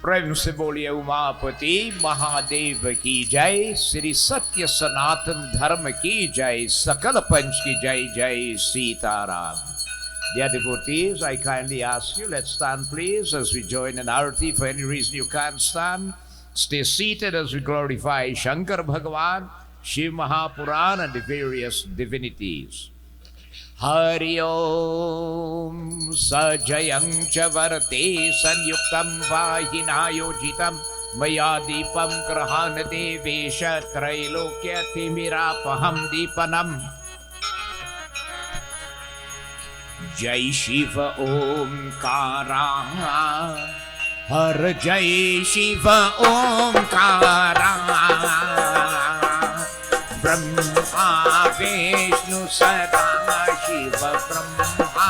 प्रेम से बोलिए उमापति महादेव की जय। श्री सत्य सनातन धर्म की जय। सकल पंच की जय। जय Sitaram. Dear devotees, I kindly ask you, let's stand please as we join in Arati. For any reason you can't stand, stay seated as we glorify Shankar Bhagavan, Shiv Maha Purana and the various divinities. Hari Om Sajayam Cha Varte Sanyuktam Vahinayojitam Maya Deepam Grahana Devesha Trailokya Timirapaham Deepanam. Jai Shiva Omkara Har Jai Shiva Omkara Brahma Vishnu Sada Shiva Brahma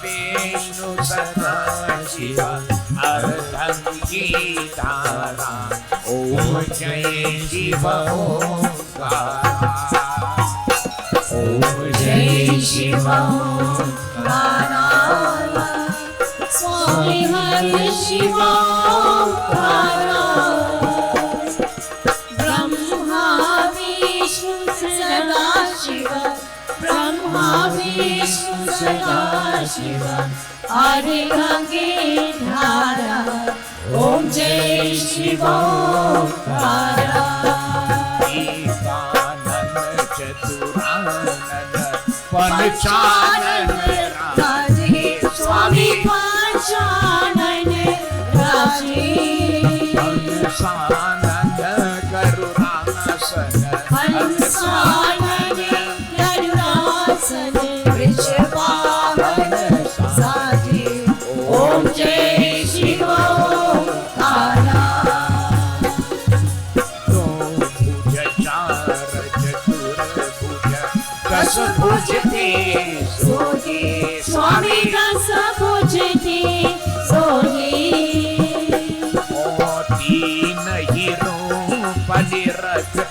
Vishnu Sada Shiva Ardhan Gitara Om Jai Shiva Omkara Om Jai Shiva Omkara Swami Hari Shiva Omkara Brahma Vishnu Sada Shiva Brahma Vishnu Sada Shiva Adi Gange Dhara Om Jai Shiva Omkara Panchanan Raji Swami Panchanan Raji Panchanan Karunasana Panchanan Karunasana Vrishabhavan Sati Om Jai Shiva Omkara Bhujati Sohi Swami Rasa Bhujati Sohi O Teen Hirupa Nirakta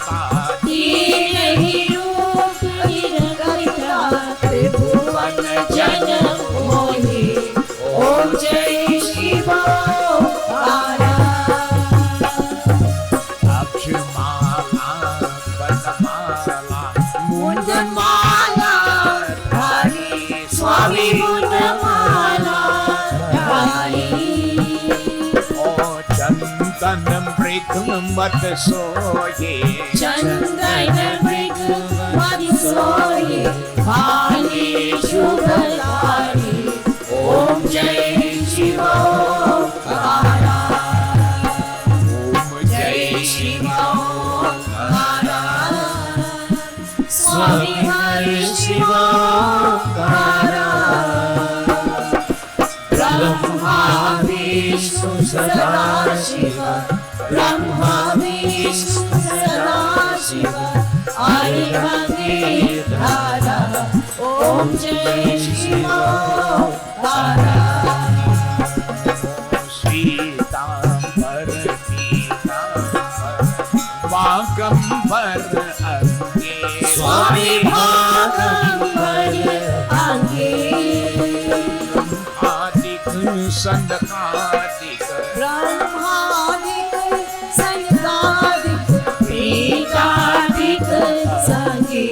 Teen Hirupa Nirakta Tribhuvan Janam Mohi Om Jai Shiva Omkara Akshmala Padmala Mundamala Swami Mundamala Dhari O Chandanam Brigam Matasoye Chandanam Brigam Matasoye Bhali Shubhalari Om Jai Shiva Omkara Om Jai Shiva Omkara Swami Hari Shiva Omkara Brahma Vishnu Sada Shiva Brahma Vishnu Sada Shiva Adi Gange Dhara Om Jai Shiva Omkara Sritambar Pitambar Vagambar Ange Swami Vagambar Ange Sandakadik Brahmadik Sandakadik Prikadik Sangi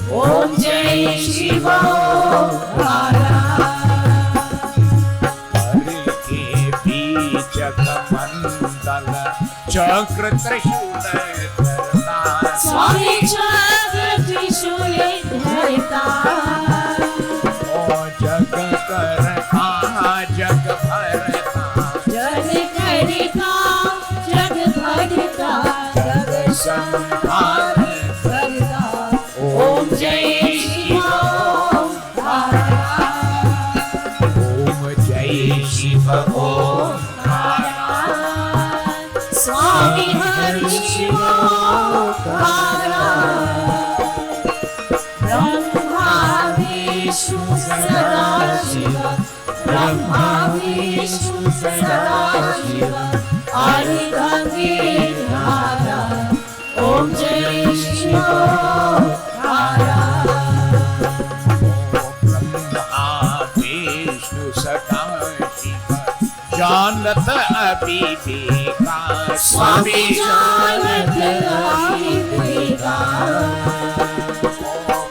Om Jai Shiva Omkara Parke Bijak Mandala Chakra Trishula Dharta Swami Chakra Trishula Dharta O Jaga Jag Bharata Jag Karita Jag Bharata Jag Sambhar Karita Om Jai Shiva Omkara Om Jai Shiva Omkara Swami Hari Shiva Omkara Brahma Vishnu Sada Shiva Brahma Vishnu Sada Shiva Adi Gange Dhara Om Jai Shiva Omkara Brahma Vishnu Sada Shiva Jan जानत अभी देखा, स्वामी जानत अभी देखा।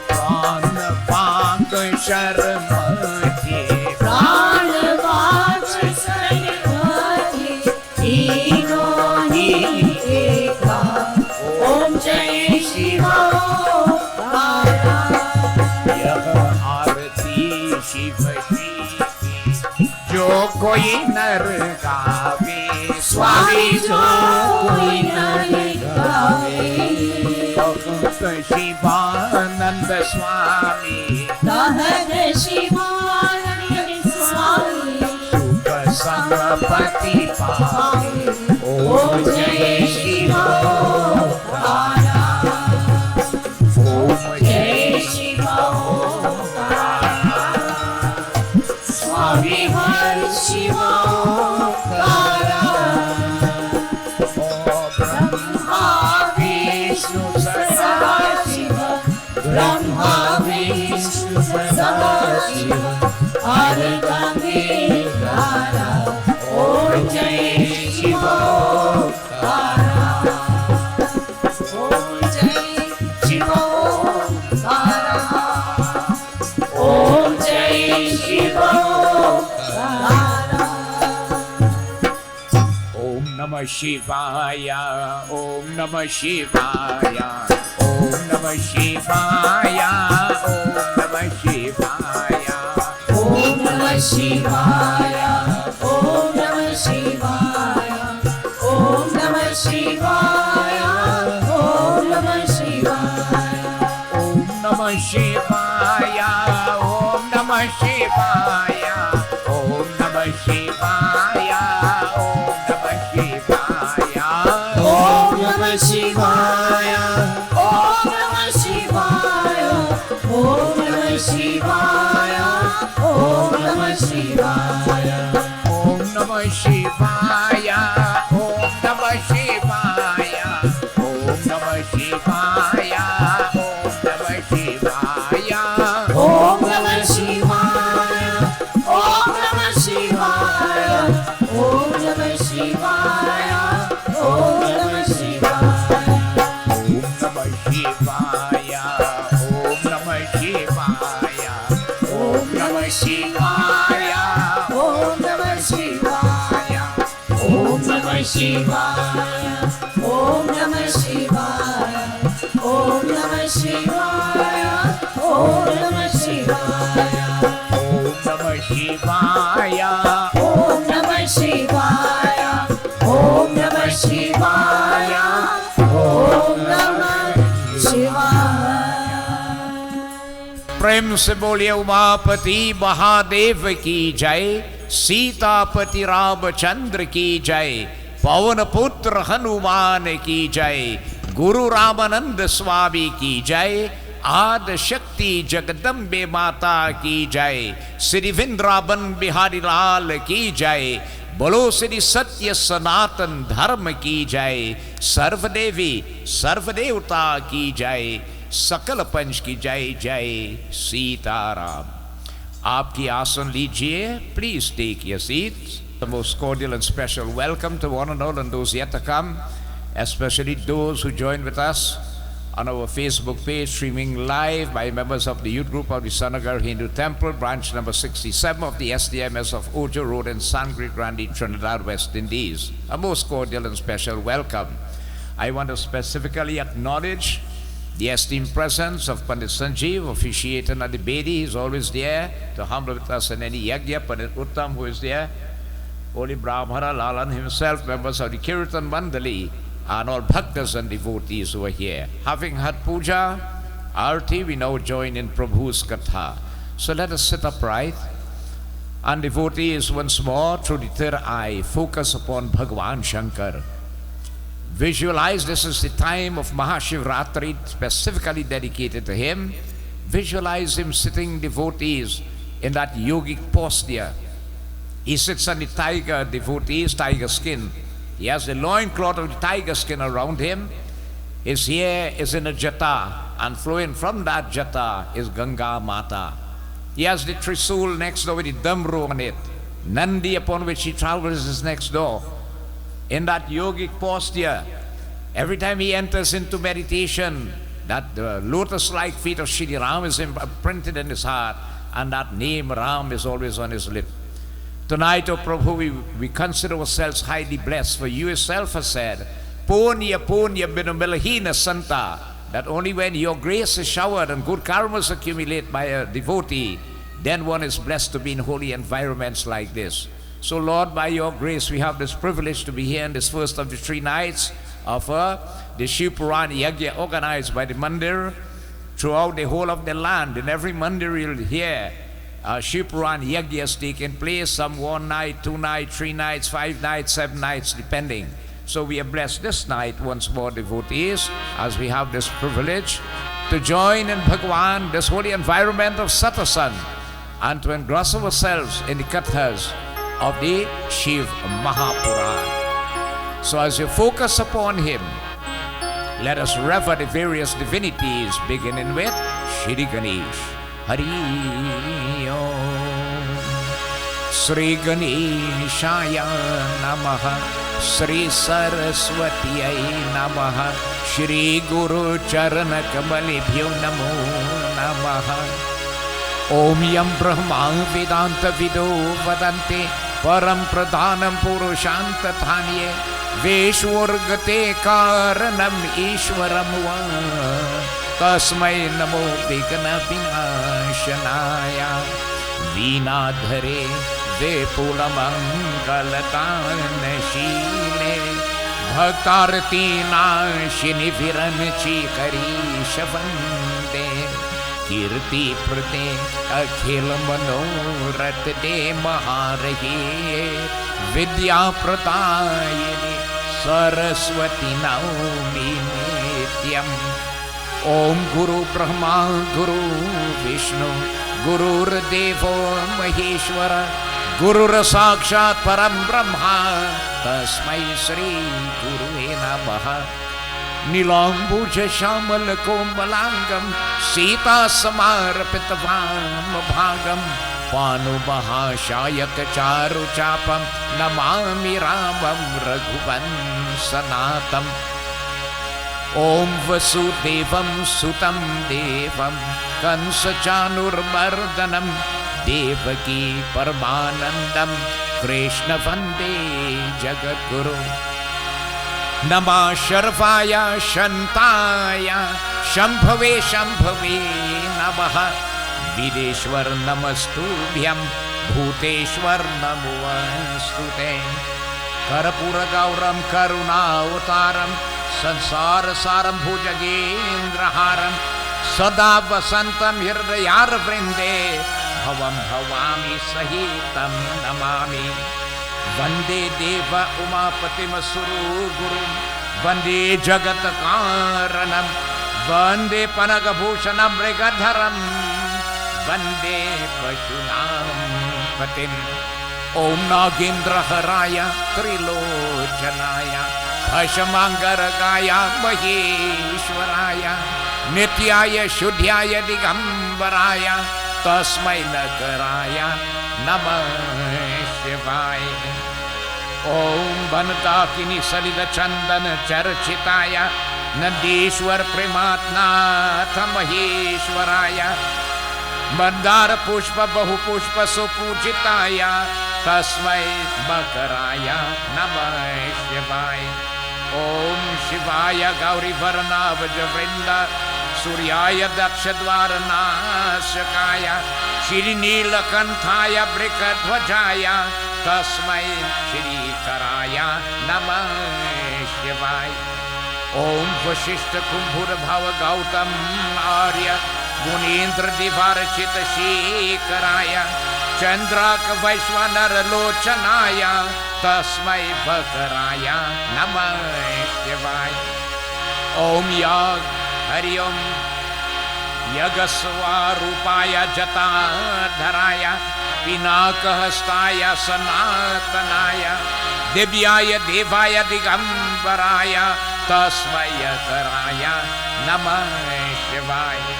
प्राण पाक शर्म थे, प्राण वाच शर्म थे, तीनों ही देखा। ओम जय शिव ओंकारा। यह आरती शिव जी की, जो कोई नर गावे, स्वामी जो कोई नर गावे। भक्त शिवानंद स्वामी, कहत शिवानंद स्वामी, सुख संपत्ति पावे। ओम जय शिव ओंकारा। ओम जय शिव ओंकारा। स्वामी हर शिव ओंकारा। ब्रह्मा विष्णु सदाशिव, ब्रह्मा विष्णु सदाशिव, हर गंगेधारा। ओम जय शिव ओंकारा। ओम जय शिव ओंकारा। ओम जय शिव ओंकारा। ओम नमः शिवाय, ओम नमः शिवाय, ओम नमः शिवाय, ओम नमः शिवाय। ओम नमः शिवाय। ओम नमः शिवाय। ओम नमः शिवाय। ओम नमः शिवाय। ओम नमः शिवाय, ओम नमः शिवाय, ओम नमः शिवाय, ओम नमः शिवाय। ओम नमः शिवाय। ओम नमः शिवाय। ओम नमः शिवाय। ओम नमः शिवाय, ओम नमः शिवाय, ओम नमः शिवाय, ओम नमः शिवाय। ओम नमः शिवाय। ओम नमः शिवाय। ओम नमः शिवाय। ओम नमः शिवाय, ओम नमः शिवाय, ओम नमः शिवाय, ओम नमः शिवाय। ओम नमः शिवाय। ओम नमः शिवाय। ओम नमः शिवाय। ओम नमः शिवाय। ओम नमः शिवाय। ओम नमः शिवाय। ओम नमः शिवाय। ओम नमः शिवाय। प्रेम से बोलिए उमापति महादेव की जय, सीतापति रामचंद्र की जय, पवन पुत्र हनुमान की जय, गुरु रामानंद स्वामी की जय, आदि शक्ति जगदम्बे माता की जय, श्री वृंदावन बिहारी लाल की जय, बोलो श्री सत्य सनातन धर्म की जय, सर्वदेवी सर्वदेवता की जय, सकल पंच की जय जय सीताराम। आपकी आसन लीजिए, please take your seats. The most cordial and special welcome to one and all and those yet to come, especially those who join with us on our Facebook page, streaming live by members of the youth group of the Nagar Hindu Temple, branch number 67 of the SDMS of Ojo Road in Sant Grande, Trinidad, West Indies. A most cordial and special welcome. I want to specifically acknowledge the esteemed presence of Pandit Sanjeev, officiating at the Bedi. He's always there to humble with us in any yagya. Pandit Uttam, who is there, Holy Brahmana Lalan himself, members of the Kirtan Mandali, and all bhaktas and devotees who are here. Having had puja, arti, we now join in Prabhu's katha. So let us sit upright, and devotees once more through the third eye focus upon Bhagwan Shankar. Visualize this is the time of Maha Shiv Purana, specifically dedicated to him. Visualize him sitting, devotees, in that yogic posture. He sits on the tiger, devotees, tiger skin. He has the loincloth of the tiger skin around him. His hair is in a jata, and flowing from that jata is Ganga Mata. He has the trisul next door with the damru on it. Nandi upon which he travels is next door. In that yogic posture, every time he enters into meditation, that lotus-like feet of Shri Ram is imprinted in his heart, and that name Ram is always on his lip. Tonight, O Prabhu, we consider ourselves highly blessed, for you yourself have said, Punya Punya Binumilahina Santa, that only when your grace is showered and good karmas accumulate by a devotee, then one is blessed to be in holy environments like this. So Lord, by your grace, we have this privilege to be here in this first of the 3 nights of the Shiv Purana Yagya organized by the Mandir throughout the whole of the land. In every Mandir you'll hear Shiv Purana Yagyas taking place, some 1 night, 2 nights, 3 nights, 5 nights, 7 nights, depending. So we are blessed this night once more, devotees, as we have this privilege to join in Bhagwan, this holy environment of Satasang, and to engross ourselves in the kathas of the Shiv Maha Purana. So as you focus upon him, let us rever the various divinities, beginning with Shri Ganesh. Hari Om. Sri Ganeshaya Namaha, Sri Saraswatiyai Namaha, Shri Guru Charana Kamalibhyo Namo Namaha. Om Yam Brahma Vedanta Vido Vadante Param Pradhanam Purushanta Thanye Veshwargate Karanam Ishwaram Va Tasmai Namo Vigna Vinashanaya Vinadhare Vepula Mangalatana Shile Bhaktarti Nashini Viranchi Kari Shavande Kirti Prate Akhil Manorat De Maharahe Vidya Pratayani Saraswati Naumi Nityam. Om Guru Brahma Guru Vishnu Guru Devo Maheshwara Guru Sakshat Param Brahma Tasmai Sri Guru Namaha. Nilambuja Shamal Kombalangam Sita Samarapitavam Bhagam Panu Mahashayak Charu Chapam Namami Ramam Raghuvan Sanatam. Om Vasudevam Sutam Devam Kansa Chanur Mardanam Devaki Paramanandam Krishna Vande Jagat Guru. Namah Sharvaya Shantaya Shambhave Shambhave Namaha Videshwar Namastubhyam Bhuteshwar Namostute Karapura Gauram Karuna Avataram Sansara Saram Bhujagendraharam Sada Vasantam Hirdayar Vrinde Bhavam Bhavami Sahitam Namami Vande Deva Umapati Masuru Guru Vande Jagat Karanam Vande Panagabhushanam Mrigadharam Vande Pashunam Patim. Om Nagendra Haraya Trilochanaya Bhashamangaragaya Maheshwaraya Nityaya Shuddhyaya Digambaraya Tasmai Nagaraya Namah Shivaya. Om Bantakini Salida Chandana Charchitaya Nandishwar Primatnatha Maheshwaraya Mandara Pushpa Bahu Pushpa Supujitaya Tasmai Bakaraya Namah Shivaya. Om Shivaya Gauri Varna Vajavrinda Suryaya Dakshadvarana Sakaya Shri Neelakanthaya Brikadvajaya Tasmai Shri Karaya Namah Shivaya. Om Vashishta Kumbhura Bhava Gautam Arya Munindra Divarachita Shikaraya Chandrak Vaishwanara Lochanaya Tasmai Bhakaraya Namah Shivaya. Om Yag Hari Om Yagaswarupaya Jatadharaya Pinakahastaya Sanatanaya Divyaya Devaya Digambaraya Tasmaya Karaya Namah Shivaya.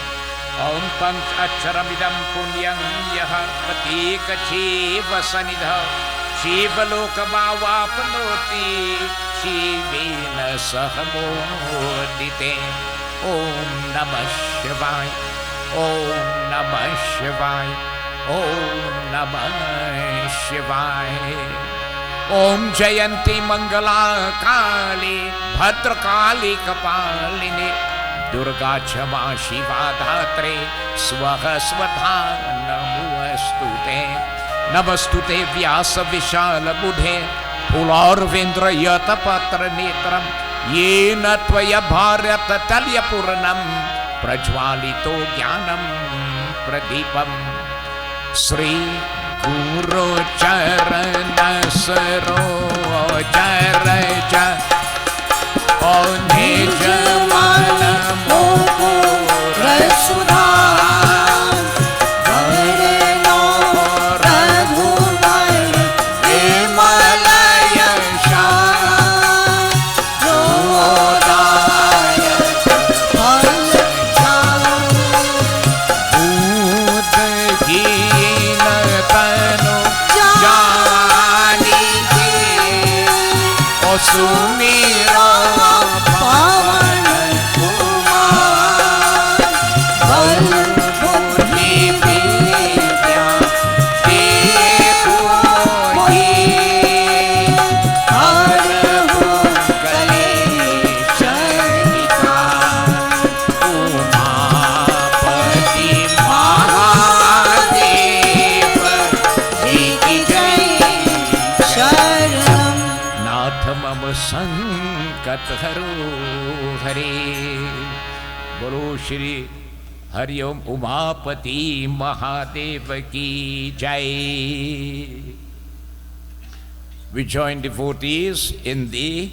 ॐ पंच अक्षरमिदं पुण्यं यः प्रतीकशिव सनिधः शिवलोकमावाप्नोति शिवेन सह मोदिते। ॐ नमः शिवाय, ॐ नमः शिवाय, ॐ नमः शिवाय। ॐ जयन्ती मंगला काली भद्रकाली कपालिनी दुर्गा क्षमा शिवा धात्रे स्वः स्वधा नमोऽस्तुते। नमस्तुते व्यास विशाल बुधे फूलोर्वेन्द्र यतपत्र नेत्रम येन त्वया भारत तल्यपूर्णं प्रज्वालितो ज्ञानं प्रदीपम। श्री गुरु चरण सरोज ओ निज मन मुकुर सुधा सुमेरा पावन कुमार बल बुद्धि विद्या देहु हर हो कलेश उमापति महादेव जी की जय शरणम। नाथ मम संकट हरो हरे। बोलो श्री हरिओम उमापति महादेव की जय। We join devotees in the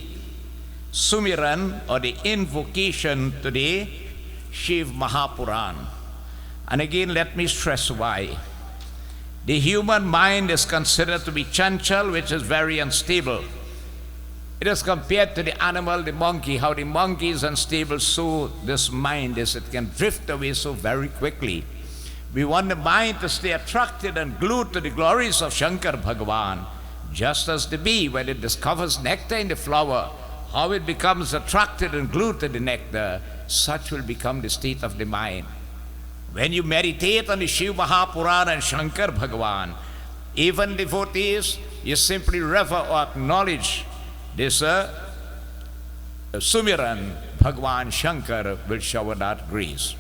Sumiran or the invocation to the Shiv Maha Purana. And again let me stress why. The human mind is considered to be chanchal, which is very unstable. It is compared to the animal, the monkey, how the monkey is unstable, so this mind is, it can drift away so very quickly. We want the mind to stay attracted and glued to the glories of Shankar Bhagavan. Just as the bee, when it discovers nectar in the flower, how it becomes attracted and glued to the nectar, such will become the state of the mind. When you meditate on the Shiv Maha Purana and Shankar Bhagavan, even devotees, you simply rever or acknowledge this Sumiran, Bhagwan Shankar will shower that grace.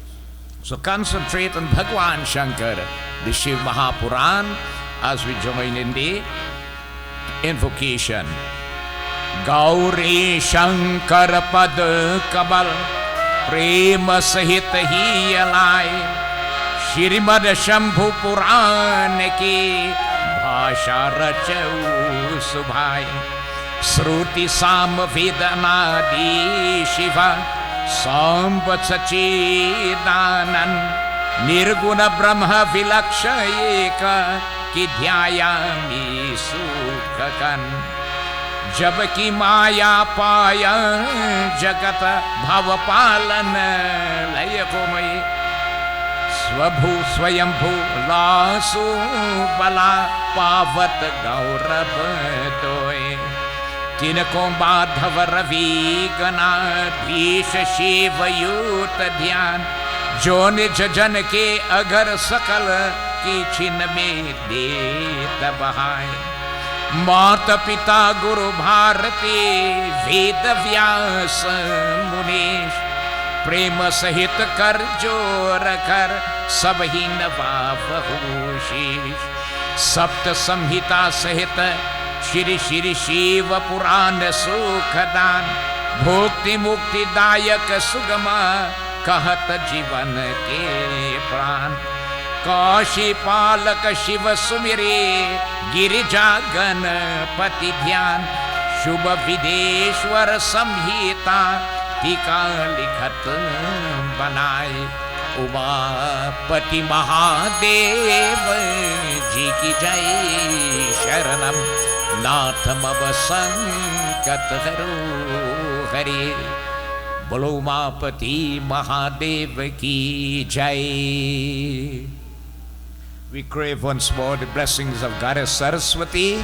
So concentrate on Bhagwan Shankar, the Shiv Maha Purana, as we join in the invocation. Gauri Shankar Pad Kabal Prema Sahit Hi Alai Shrimad Shambhu Puran Ki Bhasha Rachau Subhai Sruti Sam Vedanadi Shiva Sambat Sachidanan Nirguna Brahma Vilakshayeka Ki Dhyayami Sukhakan Jabki Maya Paya Jagata Bhavapalan Layapumai Swabhu Swayambhu Lasu Bala Pavat Gaurabadoi Tinakom Badhava Ravi Gana Bhisha Shiva Yuta Dhyan Joni Jajan Ke Agar Sakal Ki Chin Me Deta Bahai Mata Pita Guru Bharati Veda Vyasa Munish Prema Sahit Kar Jor Kar Sabhi Navavahushish Sapta Samhita Sahita Shri Shri Shiva Purana Sukhadan Bhukti Mukti Dayak Sugama Kahat Jivan Ke Pran Kashi Palak Shiva Sumire Girija Ganapati Dhyan Shubha Videshwar Samhita Tika Likhat Banai Umapati Mahadev Ji Ki Jai Sharanam Natham Sankat Haru Hari बोलो उमापति महादेव की जय. We crave once more the blessings of Goddess Saraswati.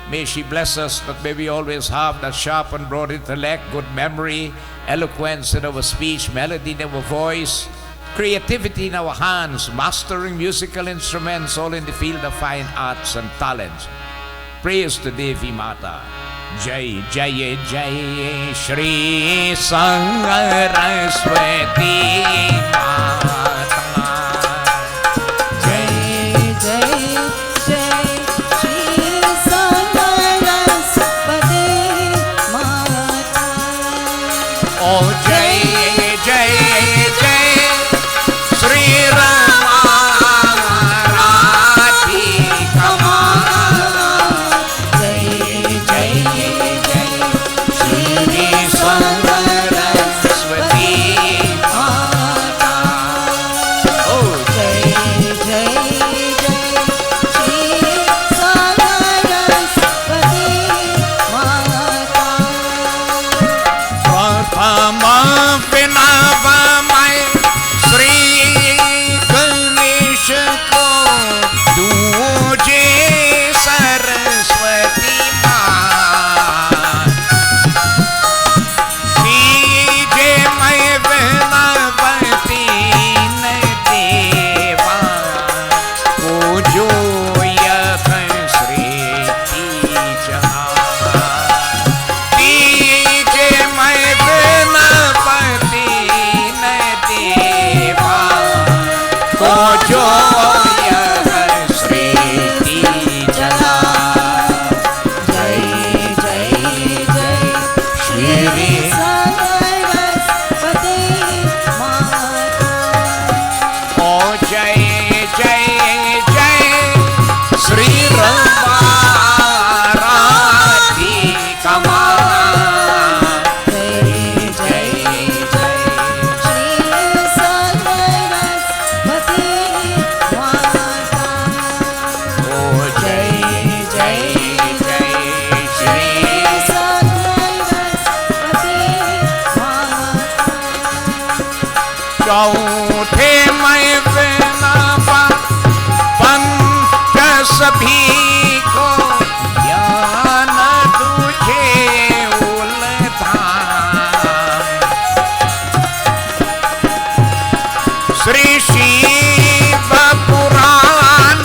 May she bless us that may we always have that sharp and broad intellect, good memory, eloquence in our speech, melody in our voice, creativity in our hands, mastering musical instruments, all in the field of fine arts and talents. Praise to Devi Mata. Jai Jai Jai Shri Saraswati Mata. Jai Jai Jai Shri Saraswati Mata. Oh Jai Jai Jai Shri Ramarati Kama. Jai Jai Jai Shri Saraswati Mata. Oh Jai Jai Jai Shri Saraswati Mata. Prathama Vinavamai Sri Ganesha ko Duje Saraswati Maa. Dije Mai Vinavati ne Deva Pujo Yakh Sri Jaha. Dije Mai Vinavati ne Deva Pujo Yakh Sri Jaha. Jai Jai Jai Shri Saraswati Mata. Oh Jai Jai Jai Sri Ramarati Kama. Jai Jai Jai Shri Saraswati Mata. Oh Jai Jai Jai Shri Saraswati Mata. चौथे मैं विनापा पंच सभी को ज्ञान तुझे उलझा. श्री शिव पुराण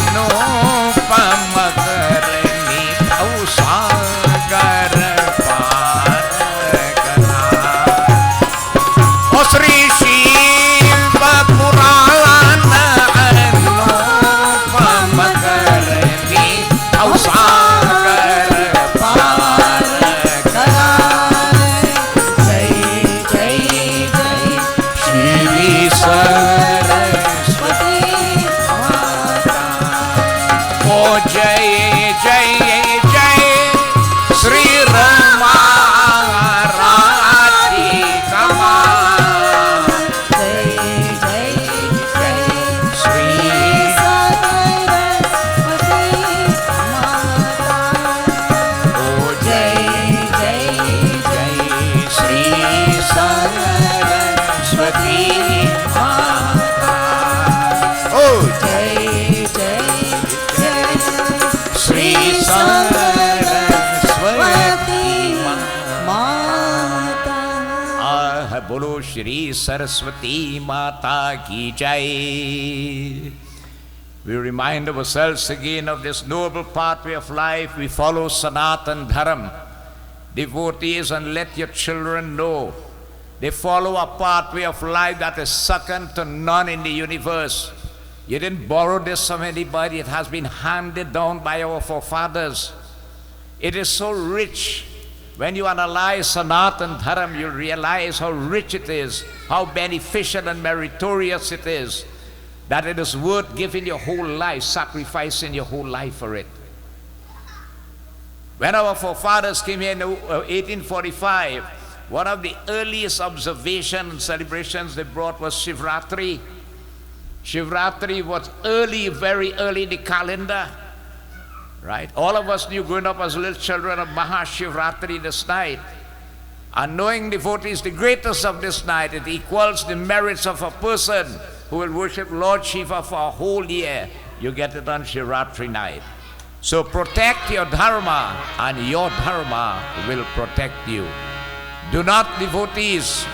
अनुपम करनी सागर पार करा. O Sri Shiv Purana Anupam Karni Sagar Par Kara. Jai Jai Jai Shri Saraswati Mata. Oh Jai Jai Jai Sri Ramarati Kama. Jai Jai Jai Sri Saraswati Mata. Oh Jai Jai Jai Sri Saraswati Mata. Oh Jai Jai Jai Sri Saraswati Mata. बोलो श्री सरस्वती माता की जय. We remind ourselves again of this noble pathway of life. We follow Sanatan Dharam. Devotees, and let your children know they follow a pathway of life that is second to none in the universe. You didn't borrow this from anybody. It has been handed down by our forefathers. It is so rich. When you analyze Sanatan Dharam, you'll realize how rich it is, how beneficial and meritorious it is, that it is worth giving your whole life, sacrificing your whole life for it. When our forefathers came here in 1845, one of the earliest observations and celebrations they brought was Shivratri. Shivratri was early, very early in the calendar. Right? All of us knew growing up as little children of Maha Shiv Purana this night. Unknowing devotees, the greatest of this night, it equals the merits of a person who will worship Lord Shiva for a whole year. You get it on Shivratri night. So protect your dharma, and your dharma will protect you. Do not, devotees,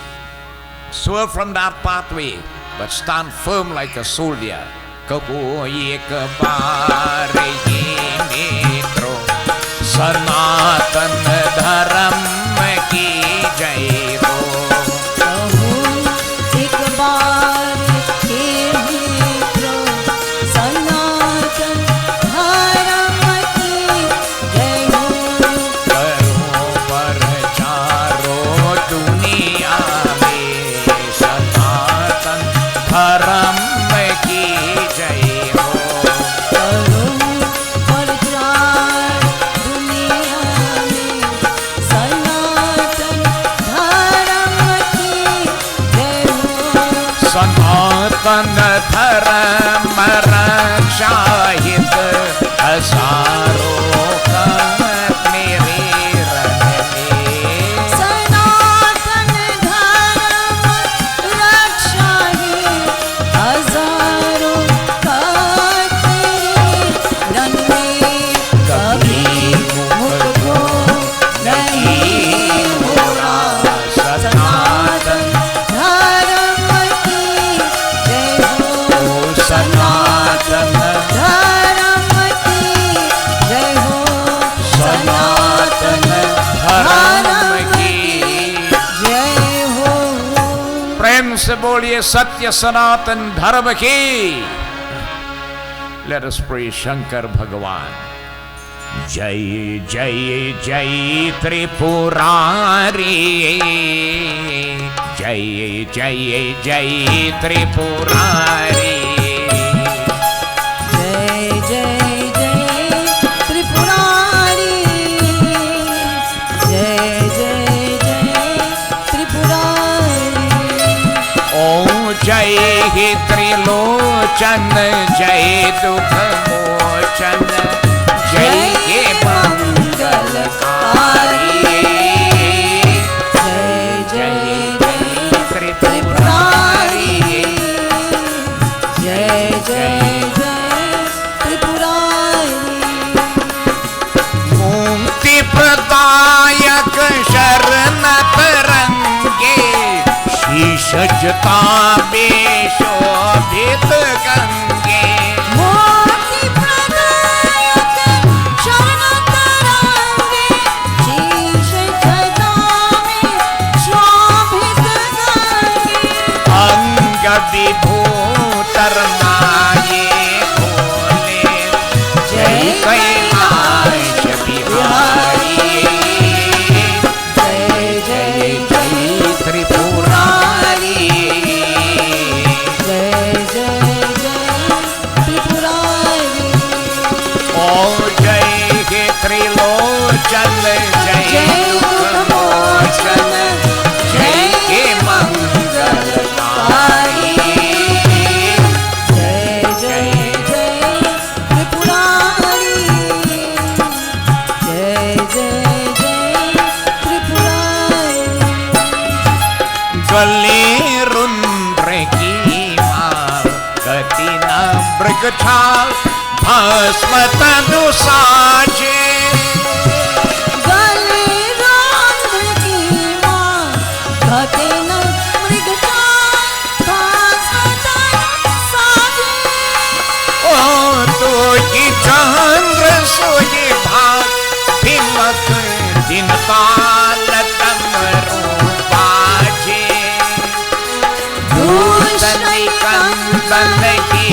swerve from that pathway, but stand firm like a soldier. Kako ek baar ye mitro, sanatan dharam ki jai ho. कहो एक बार हे मित्रो, सनातन धर्म की जय हो। करो प्रचारो दुनिया में, सनातन धर्म की जय हो। करो प्रचार दुनिया में, सनातन धर्म की जय हो। सनातन धर्म रक्षाहित हजारों कम मेरे रन में। सनातन धर्म रक्षाहि हजारों कात तेरे रन में। कभी मुझको नहीं होगा, सनातन धर्म की जय हो। सनातन धर्म की जय हो। सनातन धर्म की जय हो। प्रेम से बोलिए सत्य सनातन धर्म की। Let us pray शंकर भगवान। जय जय जय त्रिपुरारी, जय जय जय त्रिपुरारी। जय जय जय त्रिपुरारी, जय जय जय त्रिपुरारी। ओ जय हे त्रिलोचन, जय दुख मोचन, जय हे मंगलकारी। जय जय जय त्रिपुरारी, जय जय जय त्रिपुरारी। मुक्ति प्रदायक शरण तरंगे, शीश जताबे शोभित गंगे। मोक्ति प्रदायक शरण तरंगे, शीश जटावे शोभित गंगे। अंग विभूतर नाये भोले, जय कैलाश बिहारी। जय जय जय त्रिपुरारी, जय जय जय त्रिपुरारी। ओ जय हे त्रिलोचन, जय दुख मोचन, जय हे मंगलकारी। जय जय जय त्रिपुरारी, जय जय जय त्रिपुरारी। गले रुद्र की माँ, गति न मृगछाल, भस्म तनु साजे। गले रांध की माँ, गते न मृगछाल, भास्म तनु साजे। ओ तो की चंद्र सोये भाग, हिम्मत दिन काल तमरू बाजे। दूषण कंदन की,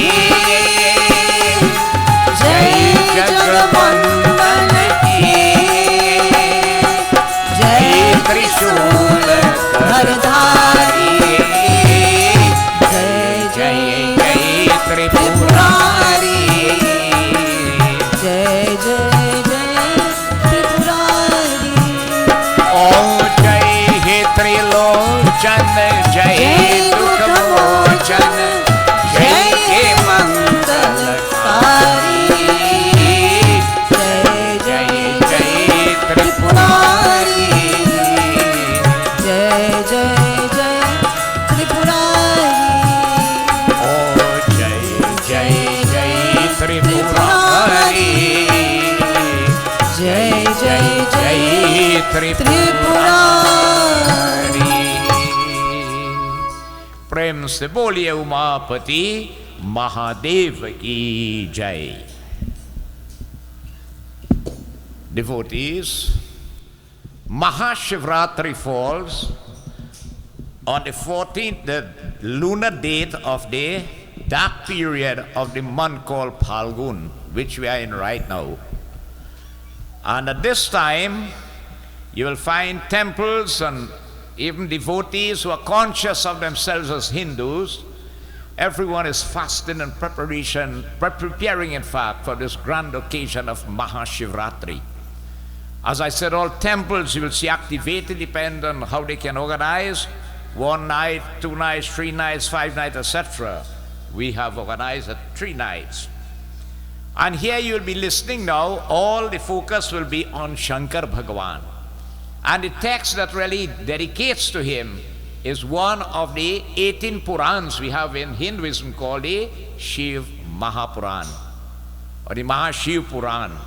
जय जगवंदन की। जय त्रिशूल धरधारी, जय जय जय जय त्रिपुरारी। जय जय जय त्रिपुरारी। ओ जय हे त्रिलोचन, जय दुख मोचन, जय हे मंगलकारी। जय जय जय त्रिपुरारी, त्रिपुरारी। प्रेम से बोलिए उमापति महादेव की जय। Devotees, Maha Shivratri falls on the 14th, the lunar date of the dark period of the month called Phalgun, which we are in right now. And at this time, you will find temples and even devotees who are conscious of themselves as Hindus. Everyone is fasting and preparing in fact for this grand occasion of Maha Shivratri. As I said, all temples you will see activated depend on how they can organize. 1 night, 2 nights, 3 nights, 5 nights, etc. We have organized at 3 nights. And here you will be listening now, all the focus will be on Shankar Bhagavan. And the text that really dedicates to him is one of the 18 Purans we have in Hinduism called the Shiv Purana or the Maha Shiv Purana.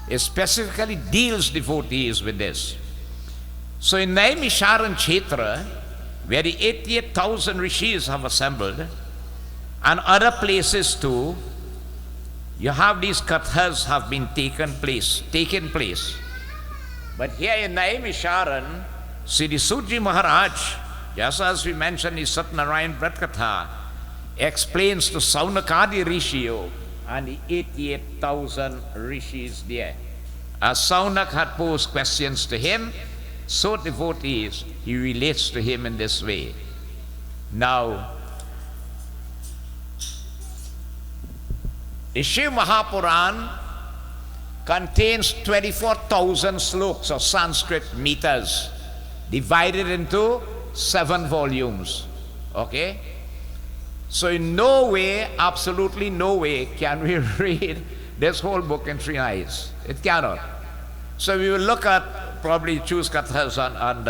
It specifically deals devotees with this. So in Naimisharan Kshetra, where the 88,000 rishis have assembled, and other places too, you have these kathas have been taken place. But here in Naimisharan, Sri Suji Maharaj, just as we mentioned in Satnarayan Vrat Katha, explains to Saunakadi Rishio and the 88,000 rishis there. As Saunak had posed questions to him, so devotees, he relates to him in this way. Now, the Shiv Mahapuran contains 24,000 sloks or Sanskrit meters, divided into 7 volumes. Okay? So in no way, absolutely no way, can we read this whole book in 3 nights. It cannot. So we will look at, probably choose kathas and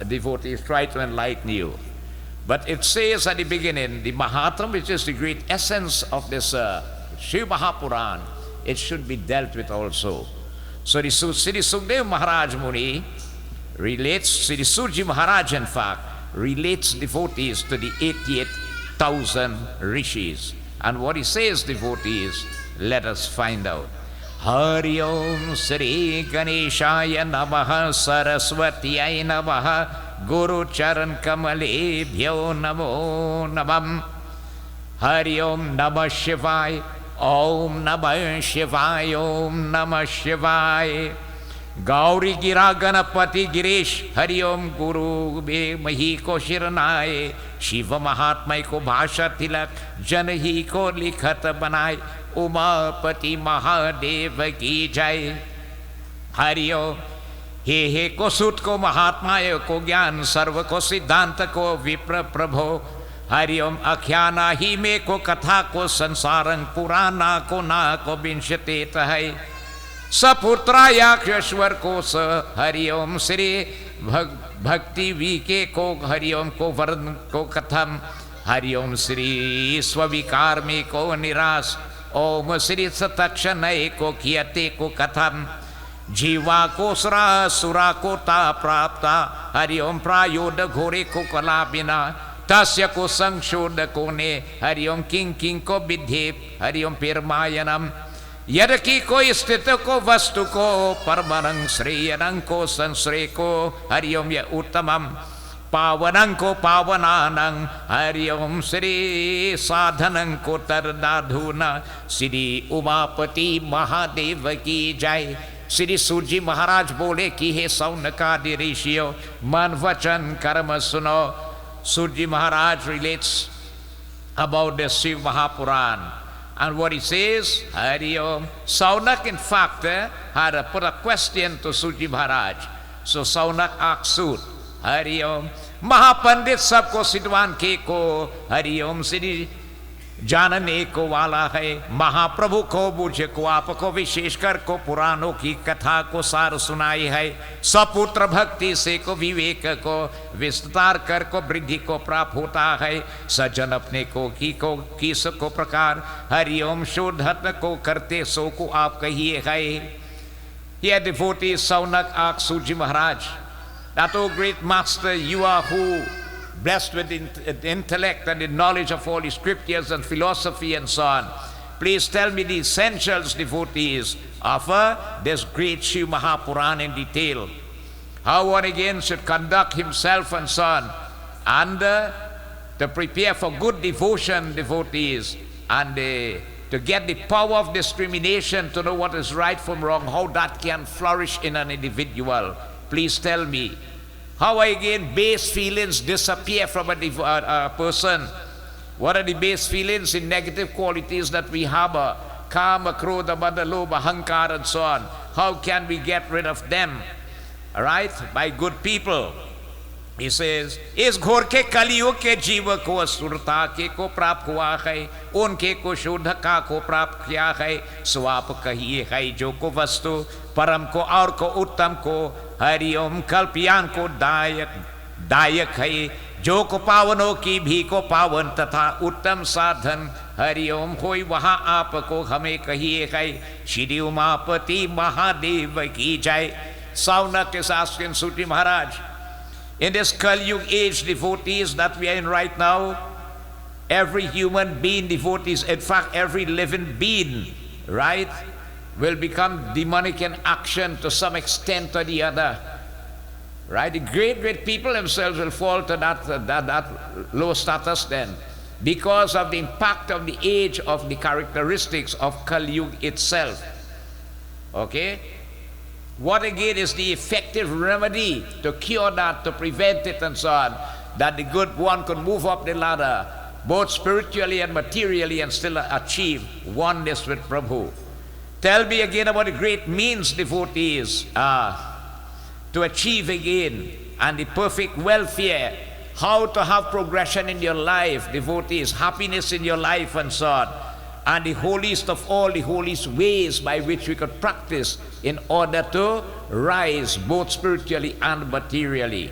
devotees, try to enlighten you. But it says at the beginning, the Mahatma, which is the great essence of this Shiv Mahapuran, it should be dealt with also. So the Sri Sukdev Maharaj Muni relates, Sri Suji Maharaj in fact, relates devotees to the 88,000 rishis. And what he says, devotees, let us find out. Hari Om Sri Ganeshaya Namaha Saraswatiyai Namaha Guru Charan Kamale Bhyo Namo Namam. Hari Om Namah Shivaya Om Namah Shivaya Om Namah Shivaya. Gauri Gira Ganapati Giresh Hari Om Guru Be Mahi Ko Shiranaye Shiva Mahatma Ko Bhasha Tilak Janhi Ko Likhat Banaye Umapati Mahadev Ki Jai. Hari Om हे को सुत को महात्मा को ज्ञान सर्व को सिद्धांत को विप्र प्रभो. हरिओम अख्याना ही में को कथा को संसारं पुराना को ना को विंशते है सपुत्रा याक्षर को स. हरिओम श्री भक्ति वी के को हरिओम को वर्ण को कथम. हरिओम श्री स्विकार में को निराश. ओम श्री सतक्षणय को कियते को कथम. जीवा को सुरा को ता प्राप्ता. हरिओम प्रायोद घोरे को कला बिना. तस्य को संशोध को ने. हरिओम किंग को विधे. हरिओम पेरमायनम. यदि कोई स्थित को वस्तु को परमरंग श्रेयरंग को संश्रय को. हरिओम य उत्तमम पावनं को पावनानं. हरिओम श्री साधनं को तरदाधुना. श्री उमापति महादेव की जय. श्री सूर्य महाराज बोले कि हे सौनकादि ऋषियों मन वचन कर्म सुनो. Surji Maharaj relates about the Shiv Mahapuran. And what he says, Hari Om. Saunak in fact had put a question to Surji Maharaj. So Saunak asked Sud, Hari Om. Mahapandit sabko sidwan ke ko. Hari Om Sri जानने को वाला है. महाप्रभु को बुझे को आपको विशेषकर को पुराणों की कथा को सार सुनाई है. सपुत्र भक्ति से को विवेक को विस्तार कर को वृद्धि को प्राप्त होता है. सज्जन अपने को किस को प्रकार. हरिओम शोधत को करते सो को आप कहिए है. Here devotees Saunak asked Suji Maharaj that, "O great master, you are who blessed with the intellect and the knowledge of all the scriptures and philosophy and so on. Please tell me the essentials, devotees, of this great Shiv Maha Purana in detail. How one again should conduct himself and so on, and to prepare for good devotion, devotees, and to get the power of discrimination to know what is right from wrong, how that can flourish in an individual. Please tell me. How again base feelings disappear from a person. What are the base feelings and negative qualities that we harbor? Kama, Krodha, Mada, Lobha, Hankar, and so on. How can we get rid of them? All right? By good people. He says, इस घोर के कलियुग के जीव को असुरता के को प्राप्त हुआ है, उनके को शुद्धता को प्राप्त किया है, स्वाप कहिए है जो को वस्तु, परम को और को उत्तम को, हरिओम कल्पियान को दायक है, जो को पावनों की भी को पावन तथा उत्तम साधन, हरिओम होई वहाँ आपको हमें कहिए है, श्री उमापति महादेव की जय. Saunak is asking Suti Maharaj, in this Kali Yuga age, devotees, that we are in right now, every human being, devotees, in fact every living being, right, will become demonic in action to some extent or the other. Right? The great people themselves will fall to that low status then, because of the impact of the age, of the characteristics of Kali Yuga itself. Okay? What again is the effective remedy to cure that, to prevent it and so on, that the good one could move up the ladder, both spiritually and materially, and still achieve oneness with Prabhu? Tell me again about the great means, devotees, to achieve again, and the perfect welfare, how to have progression in your life, devotees, happiness in your life and so on, and the holiest of all the holiest ways by which we could practice in order to rise both spiritually and materially.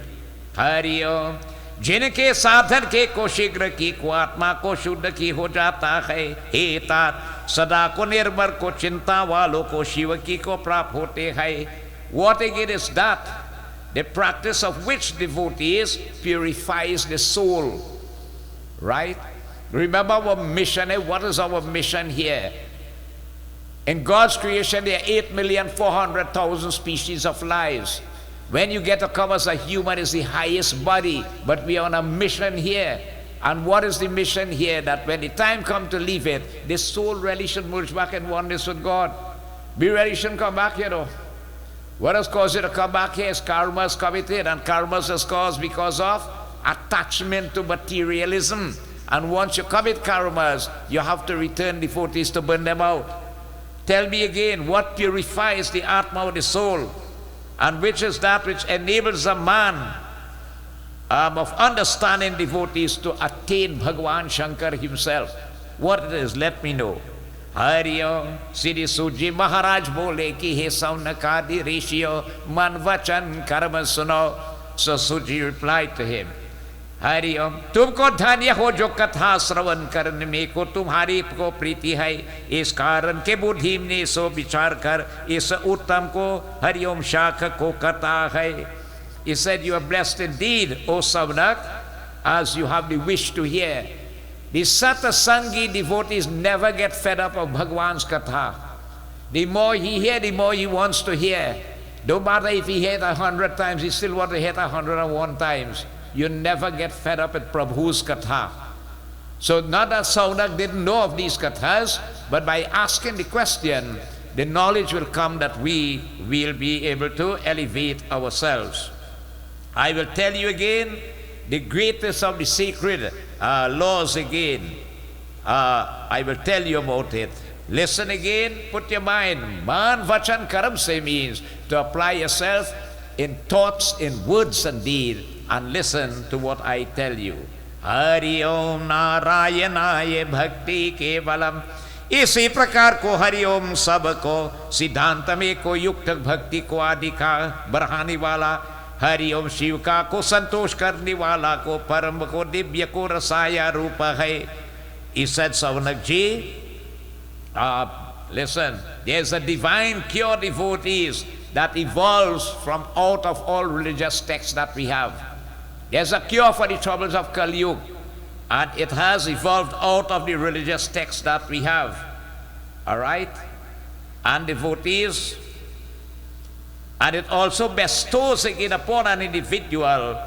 Hari Om. जिनके साधन के को शीघ्र की को आत्मा को शुद्ध की हो जाता है, हे तात सदा को निर्मल को चिंता वालों को शिव की को प्राप्त होते हैं. What again is that? The practice of which, devotees, purifies the soul. Right? Remember our mission. What is our mission here? In God's creation, there are 8,400,000 species of lives. When you get to come as a human, is the highest body, but we are on a mission here. And what is the mission here? That when the time comes to leave it, the soul really should merge back in oneness with God. Be ready, shouldn't come back here though. What has caused you to come back here is karmas committed, and karmas is caused because of attachment to materialism. And once you commit karmas, you have to return devotees to burn them out. Tell me again, what purifies the Atma of the soul? And which is that which enables a man of understanding, devotees, to attain Bhagavan Shankar himself? What it is, let me know. Hari Om. Sri Suji Maharaj bole ki he saunakadi rishio man vachan karma suno. So Suji replied to him, Hari ओम. तुमको धन्य हो जो कथा श्रवण करने में को तुम्हारी को प्रीति है, इस कारण के बुद्धि ने सो विचार कर इस उत्तम को हरि ओम शाख को करता है. He said, you are blessed indeed, O Saunak, as you have the wish to hear. The Satasangi devotees never get fed up of Bhagwan's katha. The more he hears, the more he wants to hear. No matter if he hears 100 times, he still wants to hear 101 times. You never get fed up with Prabhu's katha. So not that Saunak didn't know of these kathas, but by asking the question, the knowledge will come that we will be able to elevate ourselves. I will tell you again the greatest of the sacred laws again. I will tell you about it. Listen again, put your mind. Man vachan karam se means to apply yourself in thoughts, in words and deed, and listen to what I tell you. Hari Om Narayanaye Bhakti Kevalam. इसी प्रकार को हरि ओम सबको सिद्धांत में को युक्त भक्ति को आदि का बढ़ाने वाला, हरि ओम शिव का को संतोष करने वाला, को परम को दिव्य को रसाया रूप है. He said, Saunak ji, listen, there's a divine cure, devotees, that evolves from out of all religious texts that we have. There's a cure for the troubles of Kali Yuga, and it has evolved out of the religious texts that we have. All right? And devotees, and it also bestows again upon an individual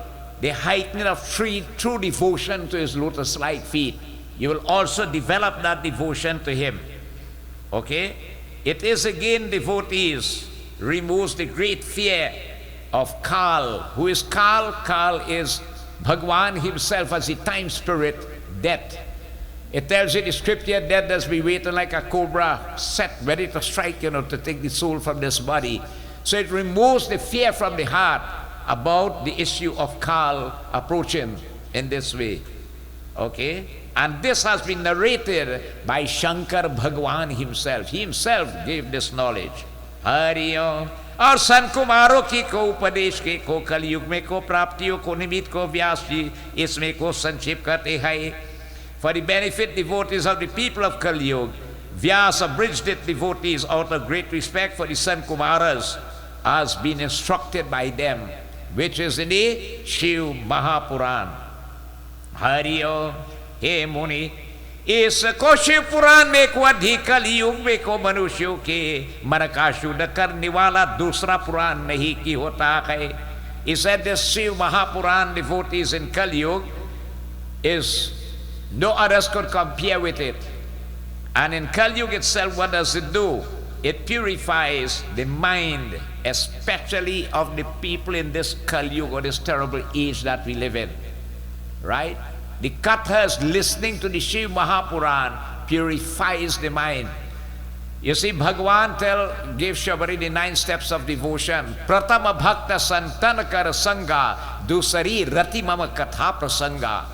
the heightening of true devotion to his lotus-like feet. You will also develop that devotion to him. Okay? It is again, devotees, removes the great fear of Kal. Who is Kal? Kal is Bhagwan himself as the time spirit, death. It tells you the scripture, death does be waiting like a cobra, set ready to strike, to take the soul from this body. So it removes the fear from the heart about the issue of Kal approaching in this way. Okay? And this has been narrated by Shankar Bhagwan himself. He himself gave this knowledge. Hari Om. और संत कुमारों की को उपदेश के को कलयुग में को प्राप्तियों को निमित्त को व्यास जी इसमें को संक्षेप करते हैं. For the benefit devotees of the people of Kali Yuga, Vyasa abridged it devotees out of great respect for the Sant Kumaras as been instructed by them, which is in the Shiv Maha Purana. Hari Om. हे मुनि, इसको शिव पुराण में को अधिक कलयुग में को मनुष्यों के मन का शुद्ध करने वाला दूसरा पुराण नहीं की होता है. He said this Shiv Mahapuran, devotees in Kali Yuga, is no others could compare with it. And in Kali Yuga itself, what does it do? It purifies the mind, especially of the people in this Kali Yuga, or this terrible age that we live in. Right? The kathas, listening to the Shiv Mahapuran, purifies the mind. You see, Bhagwan gave Shabari the 9 steps of devotion. Pratama bhakta santanakar sangha, dusari rati mama katha prasanga.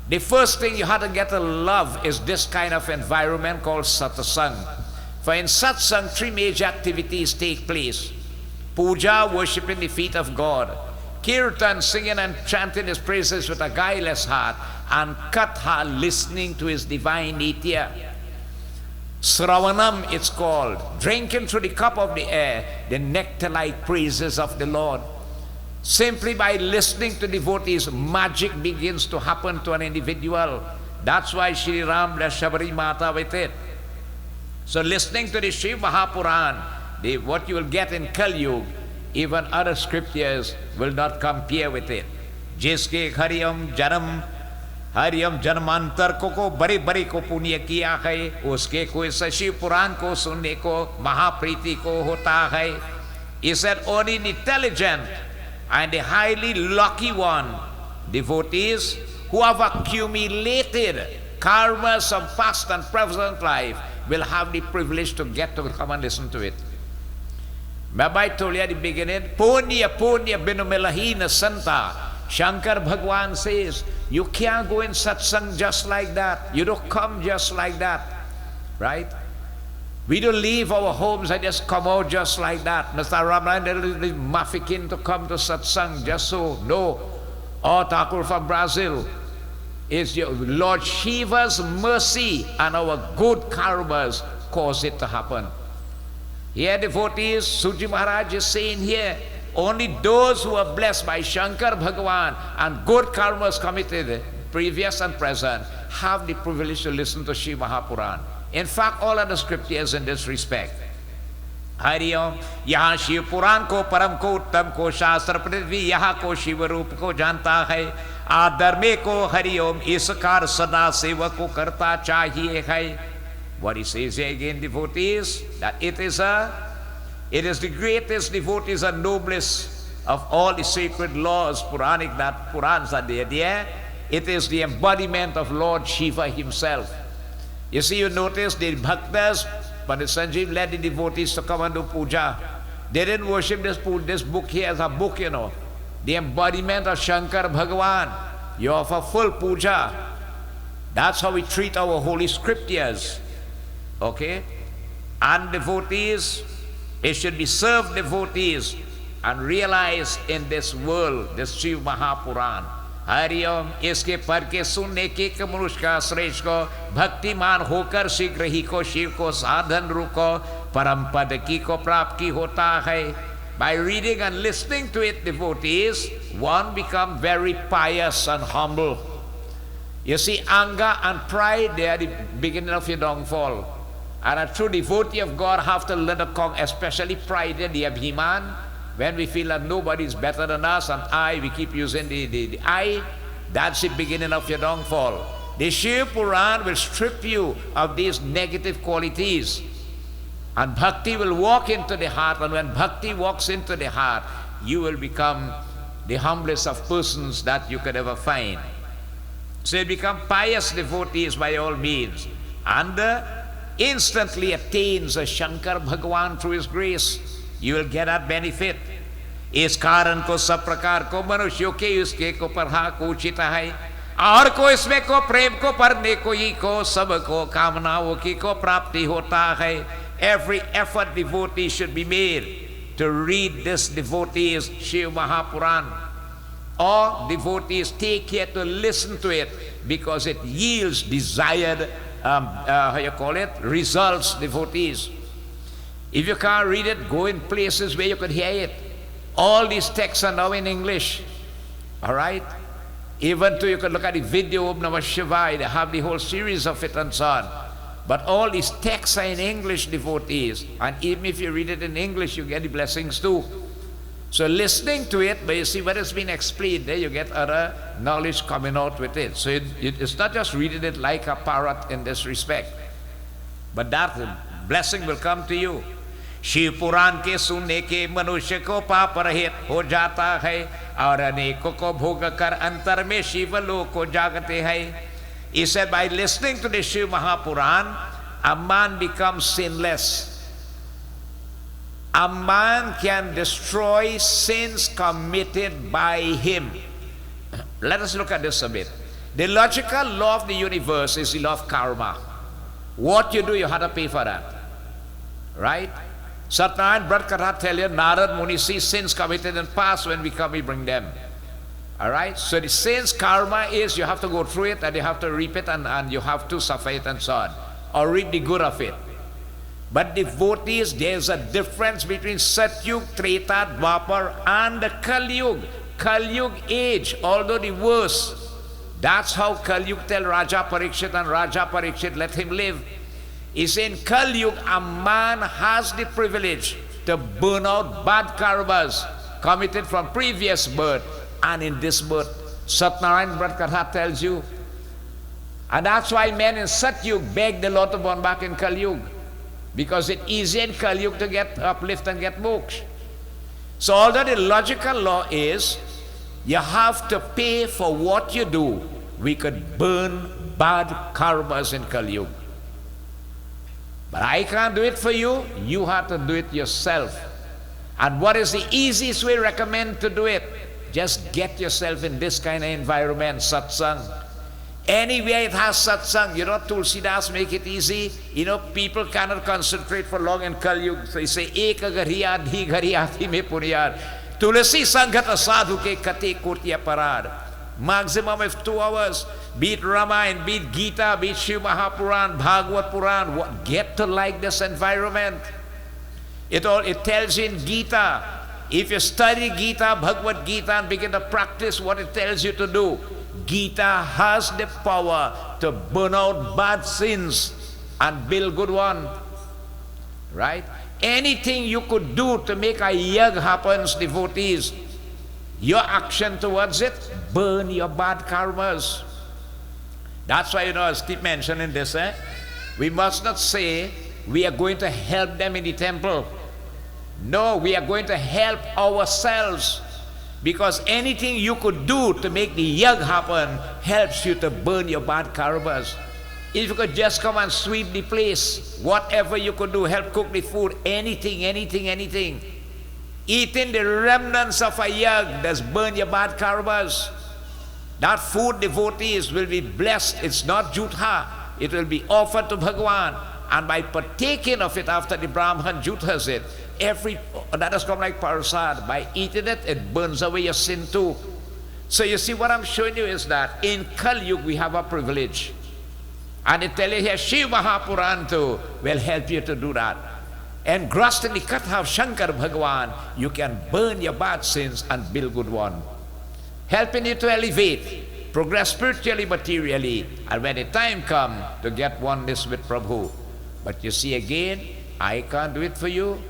The first thing you have to get to love is this kind of environment called satsang. For in satsang, 3 major activities take place. Puja, worshiping the feet of God. Kirtan, singing and chanting his praises with a guileless heart, and Katha, listening to his divine nitya. Sravanam, it's called, drinking through the cup of the air, the nectar-like praises of the Lord. Simply by listening to devotees, magic begins to happen to an individual. That's why Shri Ram blessed Shabari Mata with it. So listening to the Shiv Mahapuran, what you will get in Kali Yuga, even other scriptures will not compare with it. जिसके हरियम जन्मांतर को बड़े बड़े को पुण्य किया है, उसके कोई शिव पुराण को सुनने को महाप्रीति को होता है. He said only the intelligent and the highly lucky one, devotees who have accumulated karmas of past and present life, will have the privilege to get to come and listen to it. I told you at the beginning, Punya Punya Binumilahina Santa. Shankar Bhagwan says, you can't go in satsang just like that. You don't come just like that. Right? We don't leave our homes and just come out just like that. Mr. Ramanan is mafikin to come to satsang just so. No. Oh, Thakur from Brazil. It's your Lord Shiva's mercy and our good karmas cause it to happen. Here, devotees, Suji Maharaj is saying here, only those who are blessed by Shankar Bhagavan and good karmas committed, previous and present, have the privilege to listen to Shiv Mahapuran. In fact, all other scriptures in this respect. Hari Om, यहाँ शिव पुराण को परम को उत्तम को शास्त्र पृथ्वी यहाँ को शिव रूप को जानता है. आदर में को हरि ओम इस कार सदा सेवक को करता चाहिए है. What he says here again, devotees, that it is the greatest, devotees, and noblest of all the sacred laws, Puranic, that Purans are there. It is the embodiment of Lord Shiva himself. You see, you notice the bhaktas, Pandit Sanjeev led the devotees to come and do puja. They didn't worship this book here as a book, the embodiment of Shankar Bhagavan. You offer full puja. That's how we treat our holy scriptures. Okay? And devotees, it should be served devotees and realized in this world, this Shiv Mahapuran. Hari Om, इसके पर के सुनने के मनुष्य का श्रेष्ठ को भक्तिमान होकर शीघ्र ही को शिव को साधन रूप को परम पद की को प्राप्त की होता है. by reading and listening to it, devotees, one become very pious and humble. You see, anger and pride, they are the beginning of your downfall. And a true devotee of God have to learn to conquer, especially pride and the abhiman, when we feel that nobody is better than us, and we keep using the I, that's the beginning of your downfall. The Shiv Purana will strip you of these negative qualities. And bhakti will walk into the heart, and when bhakti walks into the heart, you will become the humblest of persons that you could ever find. So you become pious devotees by all means, and instantly attains a Shankar Bhagavan through his grace. You will get that benefit. इस कारण को सब प्रकार को मनुष्यों के उसके को पढ़ा को उचित है, और को इसमें को प्रेम को पढ़ने को ही को सब को कामनाओं की को प्राप्ति होता है. Every effort devotee should be made to read this devotee's Shiv Mahapurana, or devotees take care to listen to it, because it yields desired results, devotees. If you can't read it, go in places where you could hear it. All these texts are now in English, all right? Even though you can look at the video of Namah Shivaya, they have the whole series of it and so on. But all these texts are in English, devotees, and even if you read it in English, you get the blessings too. So listening to it, but you see what has been explained there, you get other knowledge coming out with it. So it's not just reading it like a parrot in this respect, but that blessing will come to you. Shiv पुराण के सुनने के मनुष्य को पाप रहित हो जाता है, और अनेकों को भोग कर अंतर में शिव लोक को जागते हैं. He said, by listening to the Shiv Mahapurana, a man becomes sinless. A man can destroy sins committed by him. Let us look at this a bit. The logical law of the universe is the law of karma. What you do, you have to pay for that. Right? Satnarayan Brat Katha tell you, Narad Muni sees sins committed in past, when we come, we bring them. All right? So the sins karma is you have to go through it, and you have to reap it, and you have to suffer it and so on, or reap the good of it. But devotees, there's a difference between Satyug, Treta, Dwapar, and the Kalyug. Kalyug age, although the worst. That's how Kalyug tell Raja Parikshit, and Raja Parikshit let him live. Is in Kalyug, a man has the privilege to burn out bad karmas committed from previous birth and in this birth. Satnarayan Brat Katha tells you. And that's why men in Satyug beg the Lord to born back in Kalyug, because it's easy in Kalyug to get uplift and get moksha. So although the logical law is you have to pay for what you do, we could burn bad karmas in Kalyug. But I can't do it for you, you have to do it yourself. And what is the easiest way recommend to do it? Just get yourself in this kind of environment, satsang. Anywhere it has satsang, Tulsidas make it easy. People cannot concentrate for long in Kalyug. So you say, Eka ghariya, dhi ghariya, thi me puryar. Tulsi sanghata sadhu ke kate kurtiya parad. Maximum of 2 hours. Be it Ramayana, be it Gita, be it Shiv Mahapurana, Bhagavad Puran. Get to like this environment. It tells you in Gita. If you study Gita, Bhagavad Gita, and begin to practice what it tells you to do, Gita has the power to burn out bad sins and build good one. Right? Anything you could do to make a yag happens, devotees, your action towards it, burn your bad karmas. That's why, I keep mentioning this, we must not say we are going to help them in the temple. No, we are going to help ourselves, because anything you could do to make the yag happen helps you to burn your bad karmas. If you could just come and sweep the place, whatever you could do, help cook the food, anything. Eating the remnants of a yag does burn your bad karmas. That food, devotees, will be blessed. It's not jutha. It will be offered to Bhagavan. And by partaking of it after the Brahman juthas it, that has come like parasad. By eating it, it burns away your sin too. So you see, what I'm showing you is that in Kalyug we have a privilege. And it tells you here, Shiv Mahapurana too will help you to do that. engrossed in the katha of Shankar Bhagavan, you can burn your bad sins and build good one, helping you to elevate, progress spiritually, materially, and when the time comes to get oneness with Prabhu. But you see again, I can't do it for you.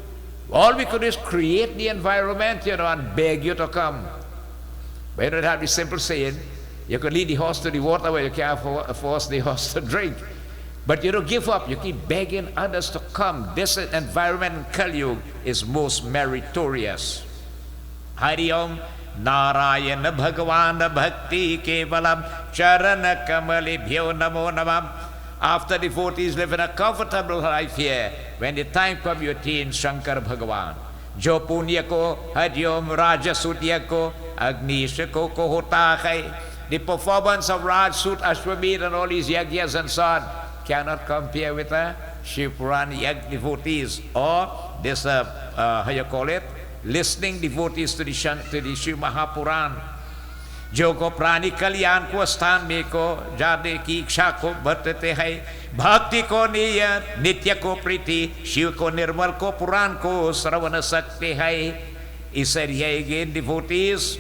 All we could do is create the environment, and beg you to come. But you don't have the simple saying, you could lead the horse to the water where you can't force the horse to drink. But you don't give up, you keep begging others to come. This environment in Kali Yuga is most meritorious. Hari Om Narayana Bhagavana Bhakti Kevalam Charana Kamalibhyo Namo Namam. After devotees live in a comfortable life here, when the time comes you attain Shankar Bhagavan. Jo punya ko, Hari Om Rajasutya ko, Agnisha ko hota hai. The performance of Raj, Sut, Ashwamedh and all these yagyas and so on cannot compare with Shiv Purana Yagya devotees, or this, how you call it, listening devotees to the Shiv Mahapurana. Jo ko prani kalyan ko sthan me ko jade ki iksha ko bhartate hai, bhakti ko niyat nitya ko priti, Shiv ko nirmal ko Puran ko sravana sakte hai. He said here again, devotees,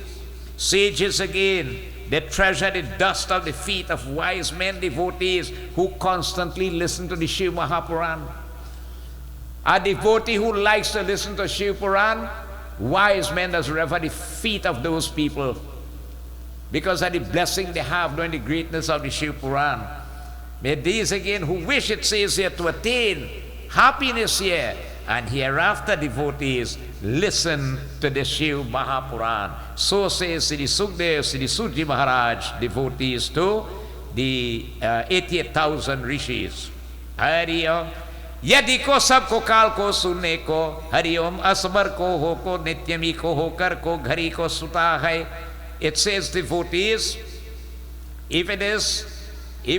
sages again, they treasure the dust of the feet of wise men, devotees who constantly listen to the Shiv Mahapurana. A devotee who likes to listen to Shiv Purana, wise men does rever the feet of those people because of the blessing they have knowing the greatness of the Shiv Purana. May these again who wish, it says here, to attain happiness here and hereafter, devotees, listen to the Shiv Mahapurana. So says Sri Sukdev, Sri Suji Maharaj, devotees to the 88,000 rishis. Hari Om. Yadi ko sabko kaal ko sunne ko, Hari Om asmar ko ho ko nityami ko hokar ko ghari ko suta hai. It says, devotees, if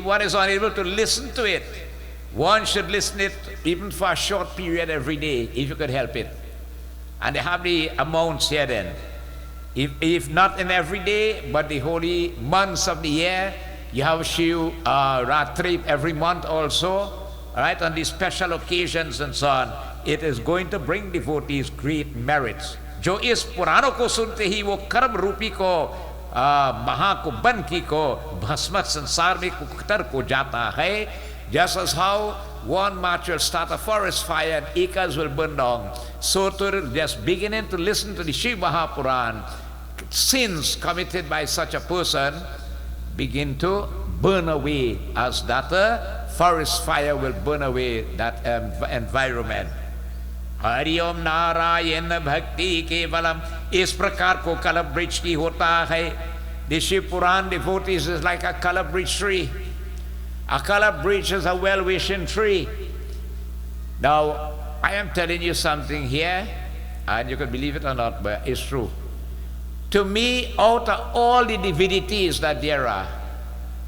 one is unable to listen to it, one should listen it even for a short period every day, if you could help it. And they have the amounts here then. If not in every day, but the holy months of the year, you have Shiv Ratri every month also, all right, on these special occasions and so on. It is going to bring devotees great merits. जो इस पुराणों को सुनते ही वो कर्म रूपी को महा को बन की को भस्म संसार में कुतर को जाता है. Just as how one match will start a forest fire and acres will burn down, so to just beginning to listen to the Shiv Mahapurana, sins committed by such a person begin to burn away, as that forest fire will burn away that environment. Hari Om Narayana Bhakti Kevalam. इस प्रकार को कलप वृक्ष की होता है. The Shiv Purana devotees is like a kalap bridge tree. A kalap bridge is a well-wishing tree. Now, I am telling you something here, and you can believe it or not, but it's true. To me, out of all the divinities that there are,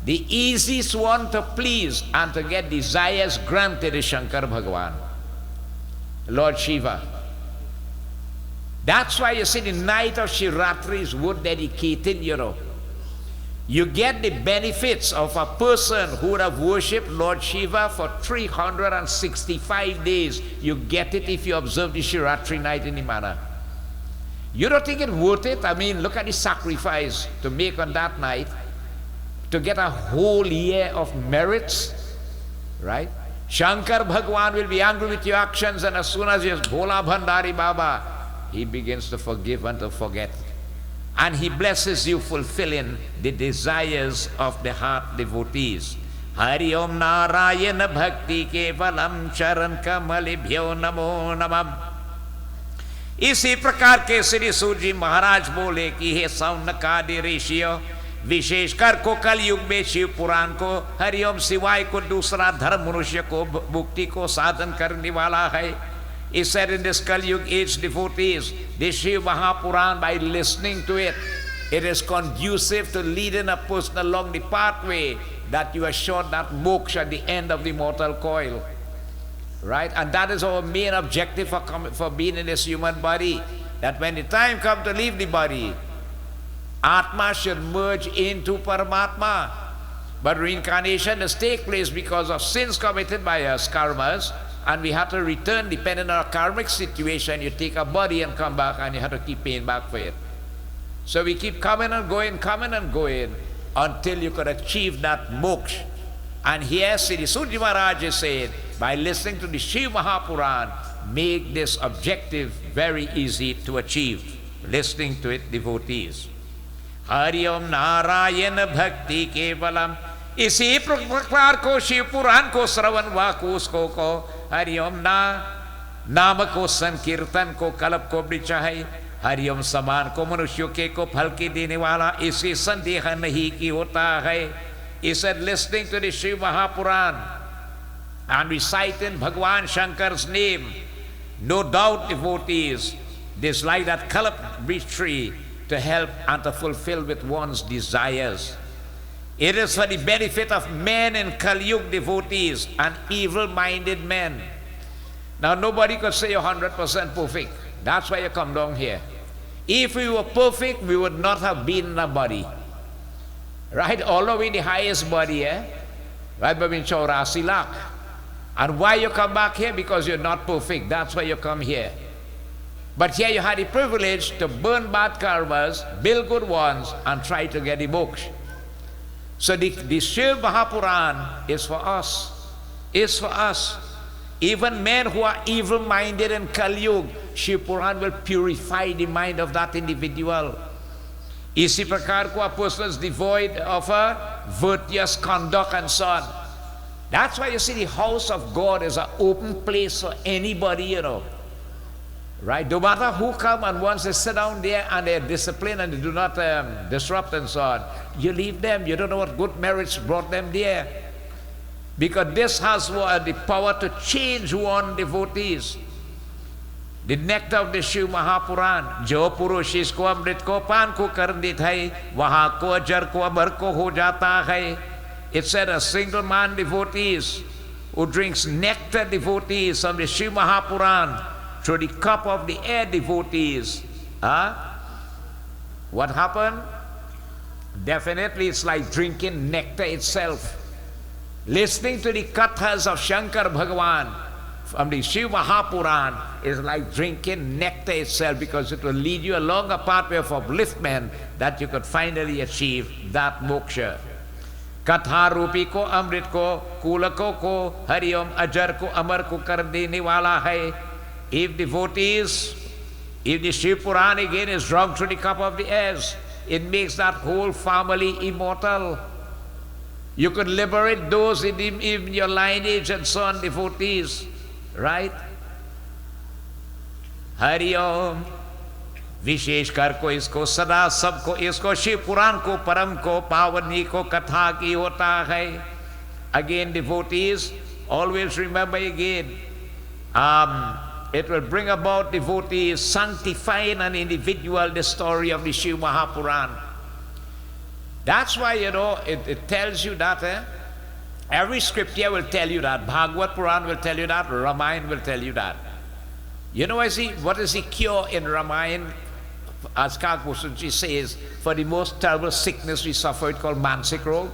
the easiest one to please and to get desires granted is Shankar Bhagavan, Lord Shiva. That's why you see the night of Shivratri is worth dedicating, You get the benefits of a person who would have worshipped Lord Shiva for 365 days. You get it if you observe the Shivratri night in the manner. You don't think it worth it? I mean, look at the sacrifice to make on that night to get a whole year of merits, right? Shankar Bhagwan will be angry with your actions, and as soon as he has Bhola Bhandari Baba, he begins to forgive and to forget. And he blesses you, fulfilling the desires of the heart devotees. Hari Om Narayana Bhakti Kevalam Charan Kamalibhyo Namo Namam. इसी प्रकार के श्री सूर्य महाराज बोले कि हे सौनकादि ऋषियों, विशेषकर को कल युग में शिव पुराण को हरिओम सिवाय को दूसरा धर्म मनुष्य को मुक्ति को साधन करने वाला है. He said in this Kali Yuga age, devotees, the Shiv Mahapurana, by listening to it, it is conducive to leading a person along the pathway that you are sure that moksha at the end of the mortal coil. Right? And that is our main objective for being in this human body. That when the time comes to leave the body, Atma should merge into Paramatma. But reincarnation does take place because of sins committed by us, karmas, and we have to return depending on our karmic situation. You take a body and come back, and you have to keep paying back for it. So we keep coming and going until you could achieve that moksha. And here Sri Sudji Maharaj is saying, by listening to the Shiv Purana, make this objective very easy to achieve. Listening to it, devotees. Hari Om Narayan Bhakti Kevalam. इसी प्रकार को शिव पुराण को श्रवण व उसको को हरिओम नाम को संकीर्तन को कल्प को वृक्ष है हरिओम समान को मनुष्यों के को फल की देने वाला इसी संदेह नहीं कि होता है. He said, listening to the Shiv Purana and reciting Bhagwan Shankar's name, no doubt devotees dislike that kalp wreath tree to help and to fulfill with one's desires. It is for the benefit of men in Kali Yuga, devotees and evil-minded men. Now nobody could say you're 100% perfect. That's why you come down here. If we were perfect, we would not have been in a body. Right? Although in the highest body, right? But in Chaurasi Lakh. And why you come back here? Because you're not perfect. That's why you come here. But here you had the privilege to burn bad karmas, build good ones, and try to get the moksha. So the Shiv Purana is for us. Is for us. Even men who are evil-minded in Kali Yuga, Shiv Purana will purify the mind of that individual. इसी प्रकार को a person is devoid of a virtuous conduct and so on. That's why you see the house of God is an open place for anybody, you know. Right? No matter who come and once they sit down there and they're disciplined and they do not disrupt and so on, you leave them. You don't know what good merits brought them there. Because this has the power to change one devotees. The nectar of the Shiv Purana, जो पुरुष इसको अमृत को पान को कर देता है, वहाँ को अजर को अमर को हो जाता है. It said a single man devotees who drinks nectar devotees from the Shiv Purana through the cup of the air devotees. What happened? Definitely it's like drinking nectar itself. Listening to the kathas of Shankar Bhagavan from the Shiv Purana is like drinking nectar itself, because it will lead you along a pathway of upliftment that you could finally achieve that moksha. Katha रूपी को अमृत को कूलकों को हरिओम अजर को अमर को कर देने वाला है. If devotees, if the Shiv Purana again is drunk through the cup of the airs, it makes that whole family immortal. You could liberate those in your lineage and so on, devotees, right? Hari Om. विशेष कर को इसको सदा सबको इसको शिव पुराण को परम को पावनी को कथा की होता है. Again, devotees, always remember again, it will bring about devotees sanctifying an individual, the story of the Shiv Purana. That's why, you know, it tells you that every scripture will tell you that. Bhagavad Purana will tell you that. Ramayana will tell you that. You know, what is the cure in Ramayana? As Kakbhusanji says, for the most terrible sickness we suffer, it's called Mansik Rog.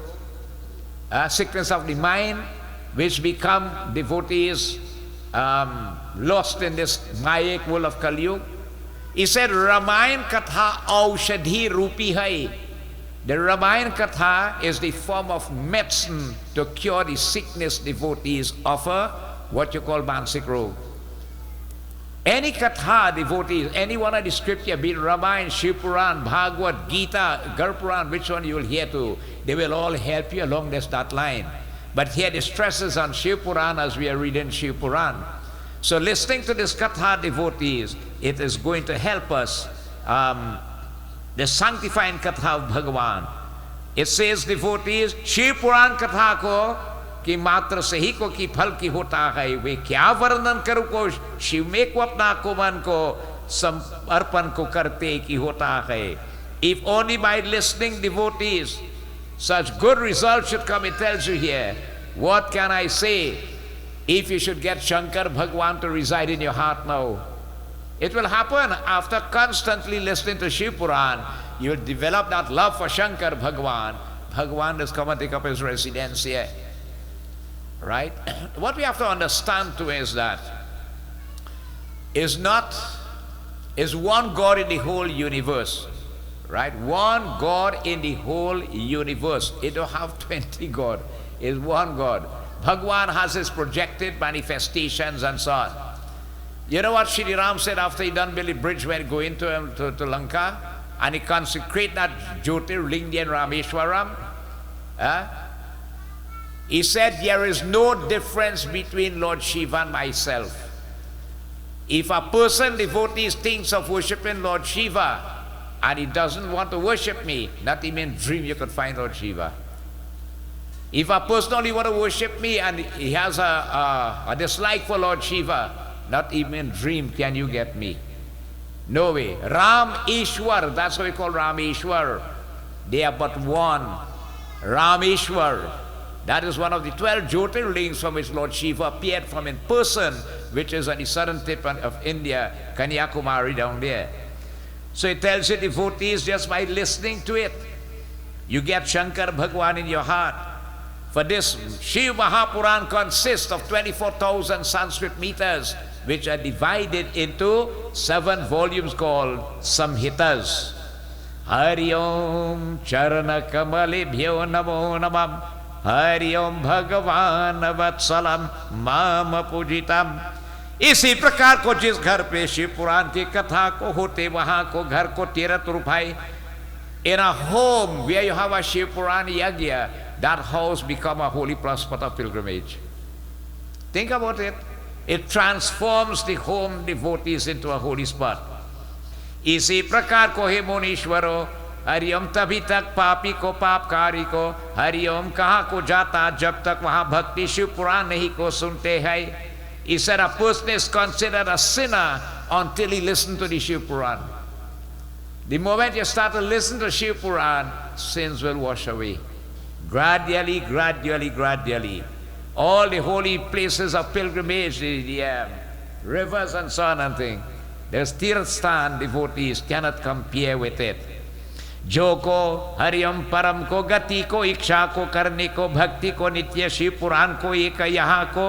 Sickness of the mind, which become devotees lost in this Mayak world of Kali Yuga. He said, Ramayana Katha Aushadhi Rupi Hai. The Ramayana Katha is the form of medicine to cure the sickness devotees offer, what you call Mansik Rog. Any Katha devotees, any one of the scripture, be it Ramayana, Shiv Purana, Bhagavad, Gita, Gar Puran, which one you will hear to, they will all help you along that line. But here the stress is on Shiv Purana as we are reading Shiv Purana. So listening to this Katha devotees, it is going to help us, the sanctifying Katha of Bhagavan. It says, devotees, Shiv Purana Katha ko, कि मात्र सही को कि फल की होता है, वे क्या वर्णन करूं को शिव में को अपना को मन को समर्पण को करते कि होता है. If only by listening devotees such good results should come, it tells you here. What can I say? If you should get Shankar Bhagwan to reside in your heart now, it will happen after constantly listening to Shiv Purana. You will develop that love for Shankar Bhagwan. Bhagwan has come and take up his residence here. right? What we have to understand too is that is one God in the whole universe, right? One God in the whole universe. It don't have 20 God. It's one God. Bhagwan has his projected manifestations and so on. You know what Shri Ram said after he done build the bridge when going to Lanka? And he consecrate that Jyotirlinga and Rameshwaram? He said, there is no difference between Lord Shiva and myself. If a person, devotees, thinks of worshiping Lord Shiva and he doesn't want to worship me, not even in dream you could find Lord Shiva. If a person only want to worship me and he has a dislike for Lord Shiva, not even in dream can you get me. No way. Ram Ishwar, that's what we call Ram Ishwar. They are but one. Ram Ishwar. That is one of the 12 Jyotirlings from which Lord Shiva appeared from in person, which is on the southern tip of India, Kanyakumari down there. So it tells you, devotees, just by listening to it, you get Shankar Bhagwan in your heart. For this, Shiv Purana consists of 24,000 Sanskrit meters, which are divided into 7 volumes called Samhitas. Hari Om Charana Kamalibhyo Namo Namam Hari Om Bhagavan Vatsalam Mama Pujitam. इसी प्रकार को जिस घर पे शिव पुराण की कथा को होते वहां को घर को तीर्थ रूपाई. In a home where you have a Shiv Purana Yagya, that house become a holy spot of pilgrimage. Think about it. It transforms the home devotees into a holy spot. इसी प्रकार को हे मुनीश्वरों, हरिओम तभी तक पापी को पापकारी को हरिओम कहाँ को जाता जब तक वहाँ भक्ति शिव पुराण नहीं को सुनते हैं. He said a person is considered a sinner until he listens to the Shiv Purana. The moment you start to listen to Shiv Purana, sins will wash away. Gradually, gradually, gradually. All the holy places of pilgrimage, the rivers and so on and things, there's Tirthan devotees cannot compare with it. जो को हरिओम परम को गति को इच्छा को करने को भक्ति को नित्य शिव पुराण को एक यहाँ को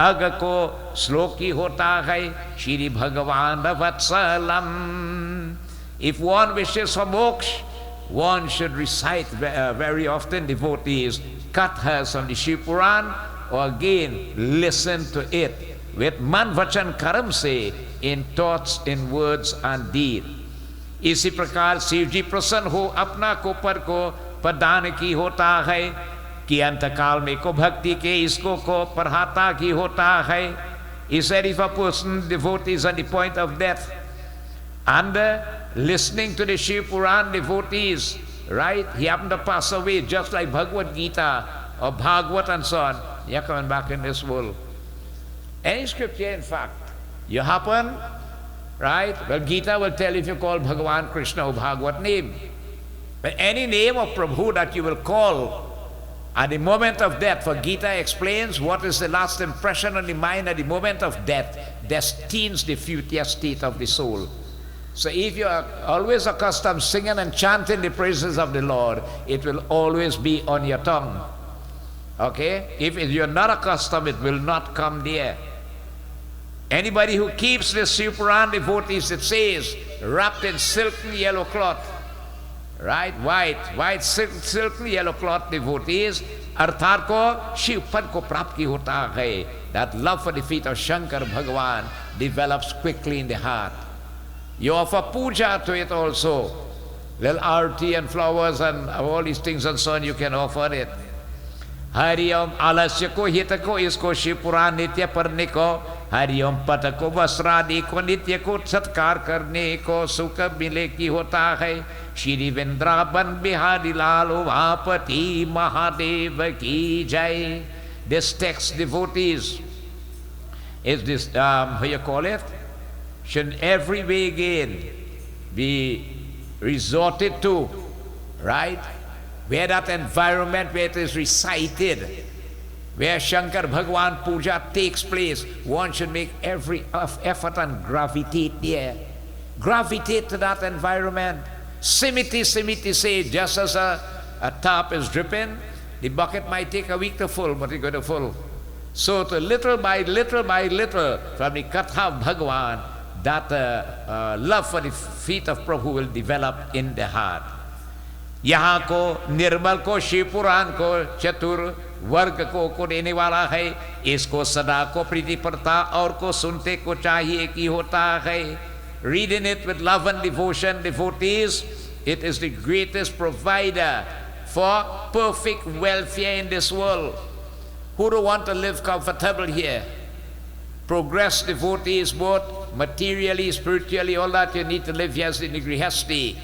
अग को श्लोकी होता है श्री भगवान वत्सलम. If one wishes for moksha, one should recite very often, devotees, kathas from the Shiv Purana, or again listen to it with man vachan karam se, in thoughts, in words and deed. इसी प्रकार शिव जी प्रसन्न हो अपना को पर को प्रदान की होता है कि अंतकाल में को भक्ति के इसको को पढ़ाता की होता है. He said if a person devotees at the point of death and listening to the Shiv Purana devotees, right, he happened to pass away just like Bhagavad Gita or Bhagavad and so on, you're coming back in this world. Any scripture in fact, you happen, right? Well, Gita will tell you if you call Bhagavan Krishna or Bhagavad name. But any name of Prabhu that you will call at the moment of death, for Gita explains what is the last impression on the mind at the moment of death, destines the future state of the soul. So if you are always accustomed singing and chanting the praises of the Lord, it will always be on your tongue. Okay? If you're not accustomed, it will not come there. Anybody who keeps the Shiv Purana devotees, it says, wrapped in silken yellow cloth, right? White silken yellow cloth devotees, अर्थात को शिव पद को प्राप्त की होता है. That love for the feet of Shankar Bhagavan develops quickly in the heart. You offer puja to it also. Little arti and flowers and all these things and so on, you can offer it. Hariom आलस्य को हित को इसको शिव पुराण नित्य पढ़ने को हरिओम पट को वस्त्रादि को नित्य को सत्कार करने को सुख मिले की होता है. श्री वृंदावन बिहारी लाल उमापति महादेव की जय. This text, devotees, is this what you call it, should every way again be resorted to, right? Where that environment where it is recited, where Shankar Bhagwan puja takes place, one should make every effort and gravitate there. Gravitate to that environment. Simiti say, just as a tap is dripping, the bucket might take a week to full, but it's going to full. So to little by little by little, from the Katha of Bhagavan, that love for the feet of Prabhu will develop in the heart. यहाँ को निर्मल को शिव पुराण को चतुर वर्ग को देने वाला है, इसको सदा को प्रीति पड़ता और को सुनते को चाहिए कि होता है. Reading it with love and devotion, devotees, it is the greatest provider for perfect welfare in this world. Who don't want to live comfortable here? Progress, devotees, both materially, spiritually, all that you need to live here as in the Grihasti,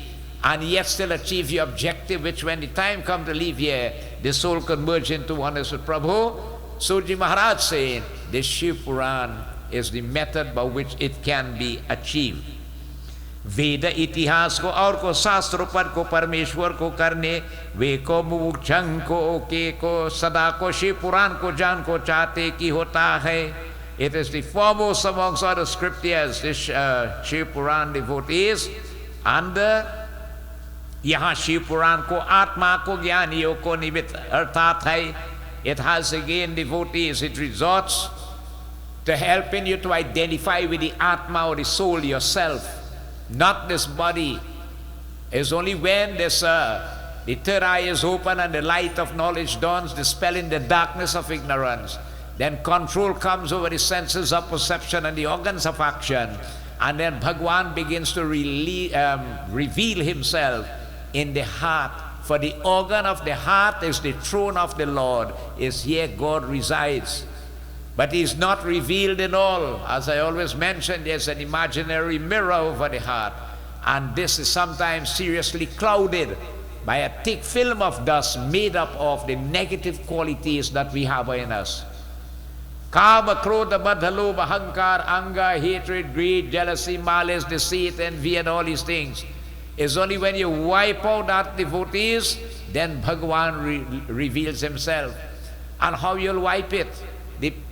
and yet still achieve your objective, which when the time comes to leave here, the soul can merge into oneness with Prabhu. Surji Maharaj saying, this Shiv Purana is the method by which it can be achieved. Veda इतिहास को और को शास्त्रों पर को परमेश्वर को करने वे को मुमुक्षं को के को सदा को शिव पुराण को जान को चाहते कि होता है. It is the foremost amongst all the scriptures, this Shiv Purana devotees, and यहाँ शिव पुराण को आत्मा को ज्ञानियों को निमित्त अर्थात है. It has again devotees, it resorts to helping you to identify with the Atma or the soul yourself, not this body. It's only when this the third eye is open and the light of knowledge dawns, dispelling the darkness of ignorance, then control comes over the senses of perception and the organs of action, and then Bhagwan begins to reveal himself in the heart. For the organ of the heart is the throne of the Lord, is here God resides. But he is not revealed in all. As I always mention, there's an imaginary mirror over the heart, and this is sometimes seriously clouded by a thick film of dust made up of the negative qualities that we have in us. Kama, krodha, madha, lobha, ahankar, anger, hatred, greed, jealousy, malice, deceit, envy, and all these things. It's only when you wipe out that devotees, then Bhagavan reveals himself. And how you'll wipe it?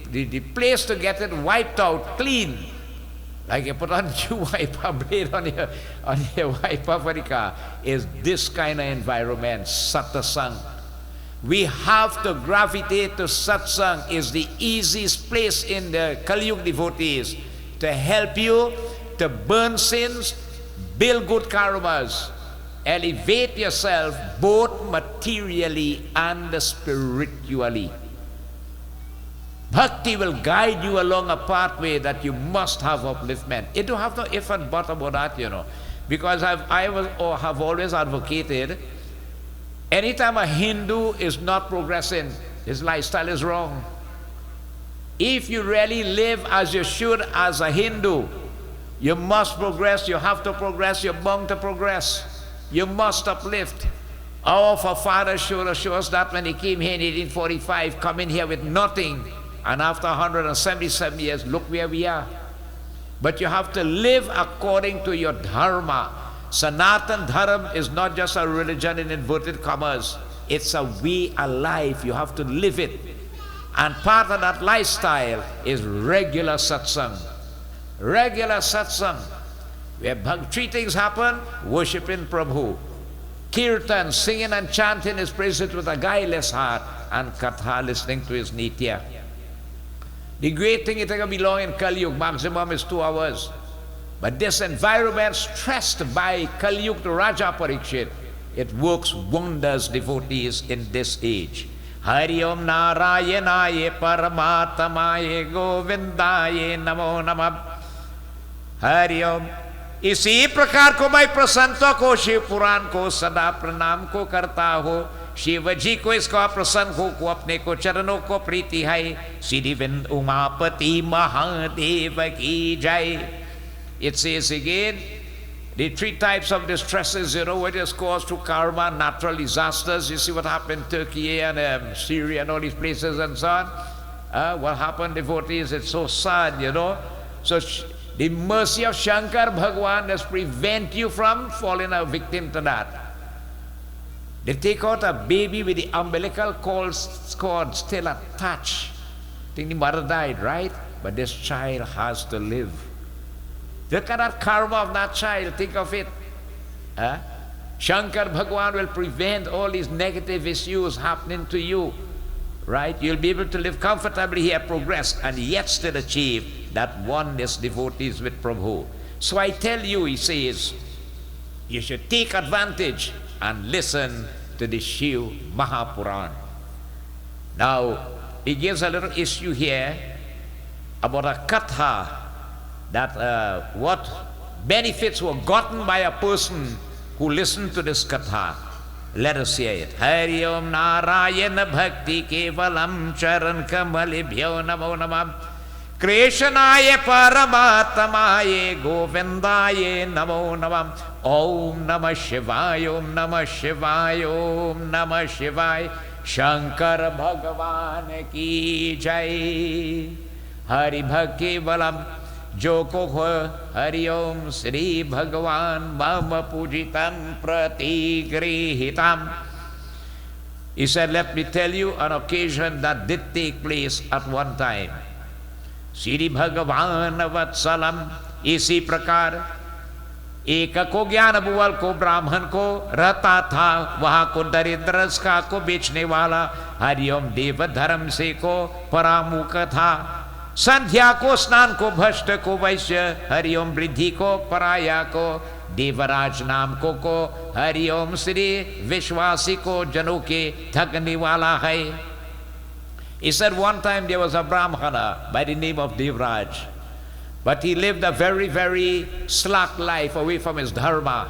The place to get it wiped out clean, like you put on new wiper blade on your wiper for the car, is this kind of environment, satsang. We have to gravitate to satsang. Is the easiest place in the Kali Yuga devotees to help you to burn sins, build good karmas, elevate yourself both materially and spiritually. Bhakti will guide you along a pathway that you must have upliftment. It don't have no if and but about that, you know. Because I have always advocated, anytime a Hindu is not progressing, his lifestyle is wrong. If you really live as you should as a Hindu, you must progress, you have to progress, you're bound to progress. You must uplift. Our forefathers showed us that when they came here in 1845, coming here with nothing, and after 177 years, look where we are. But you have to live according to your dharma. Sanatan Dharma is not just a religion in inverted commas. It's a way of life. You have to live it. And part of that lifestyle is regular satsang. Regular satsang. Where three things happen: worshiping Prabhu, kirtan, singing and chanting his praises with a guileless heart, and katha, listening to his nitya. The great thing is that we belong in Kali Yuga, maximum is 2 hours. But this environment stressed by Kali Yuga to Raja Parikshit, it works wonders, devotees, in this age. Hari Om Narayanaye Paramatamaye Govindaye Namo Namah. Hari Om. इसी प्रकार को मैं प्रसन्नता को शिव पुराण को सदा प्रणाम को करता हो. शिव जी को इसका प्रसन्न को अपने को चरणों को प्रीति है. श्री विंद उमापति महादेव की जय. It says again, the 3 types of distresses, you know, what is caused through karma, natural disasters. You see what happened in Turkey and Syria and all these places and so on. What happened, devotees, it's so sad, you know. So the mercy of Shankar Bhagwan does prevent you from falling a victim to that. They take out a baby with the umbilical cord still attached. I think the mother died, right? But this child has to live. Look at that karma of that child. Think of it. Shankar Bhagwan will prevent all these negative issues happening to you. right? You'll be able to live comfortably here, progress, and yet still achieve that oneness devotees with Prabhu. So I tell you, he says, you should take advantage and listen to the Shiv Maha Purana. Now, he gives a little issue here about a katha, that what benefits were gotten by a person who listened to this katha. Let us hear it. Hari Om Narayana Bhakti Kevalam Charan Kamalibhyo Namo Namam Krishnaya Paramatamaye Govindaye Namo Namam Om Namah Shivaya Om Namah Shivaya Om Namah Shivaya Shankar Bhagavan Ki Jai Hari Bhakti Valam Joko Hari Om Sri Bhagavan Mama Pujitam Pratigrihitam. He said, let me tell you an occasion that did take place at one time. Sri Bhagavan Vatsalam, इसी प्रकार एक को ज्ञान बुवल को ब्राह्मण को रहता था, वहां को दरिद्र का को बेचने वाला हरिओम देव धर्म से को परामुख था। संध्या को स्नान को भ्रष्ट को वैश्य, हरिओम वृद्धि को पराया को देवराज नाम को हरिओम श्री विश्वासी को जनों के थकने वाला है। He said one time there was a Brahmana by the name of Devraj, but he lived a very, very slack life away from his dharma.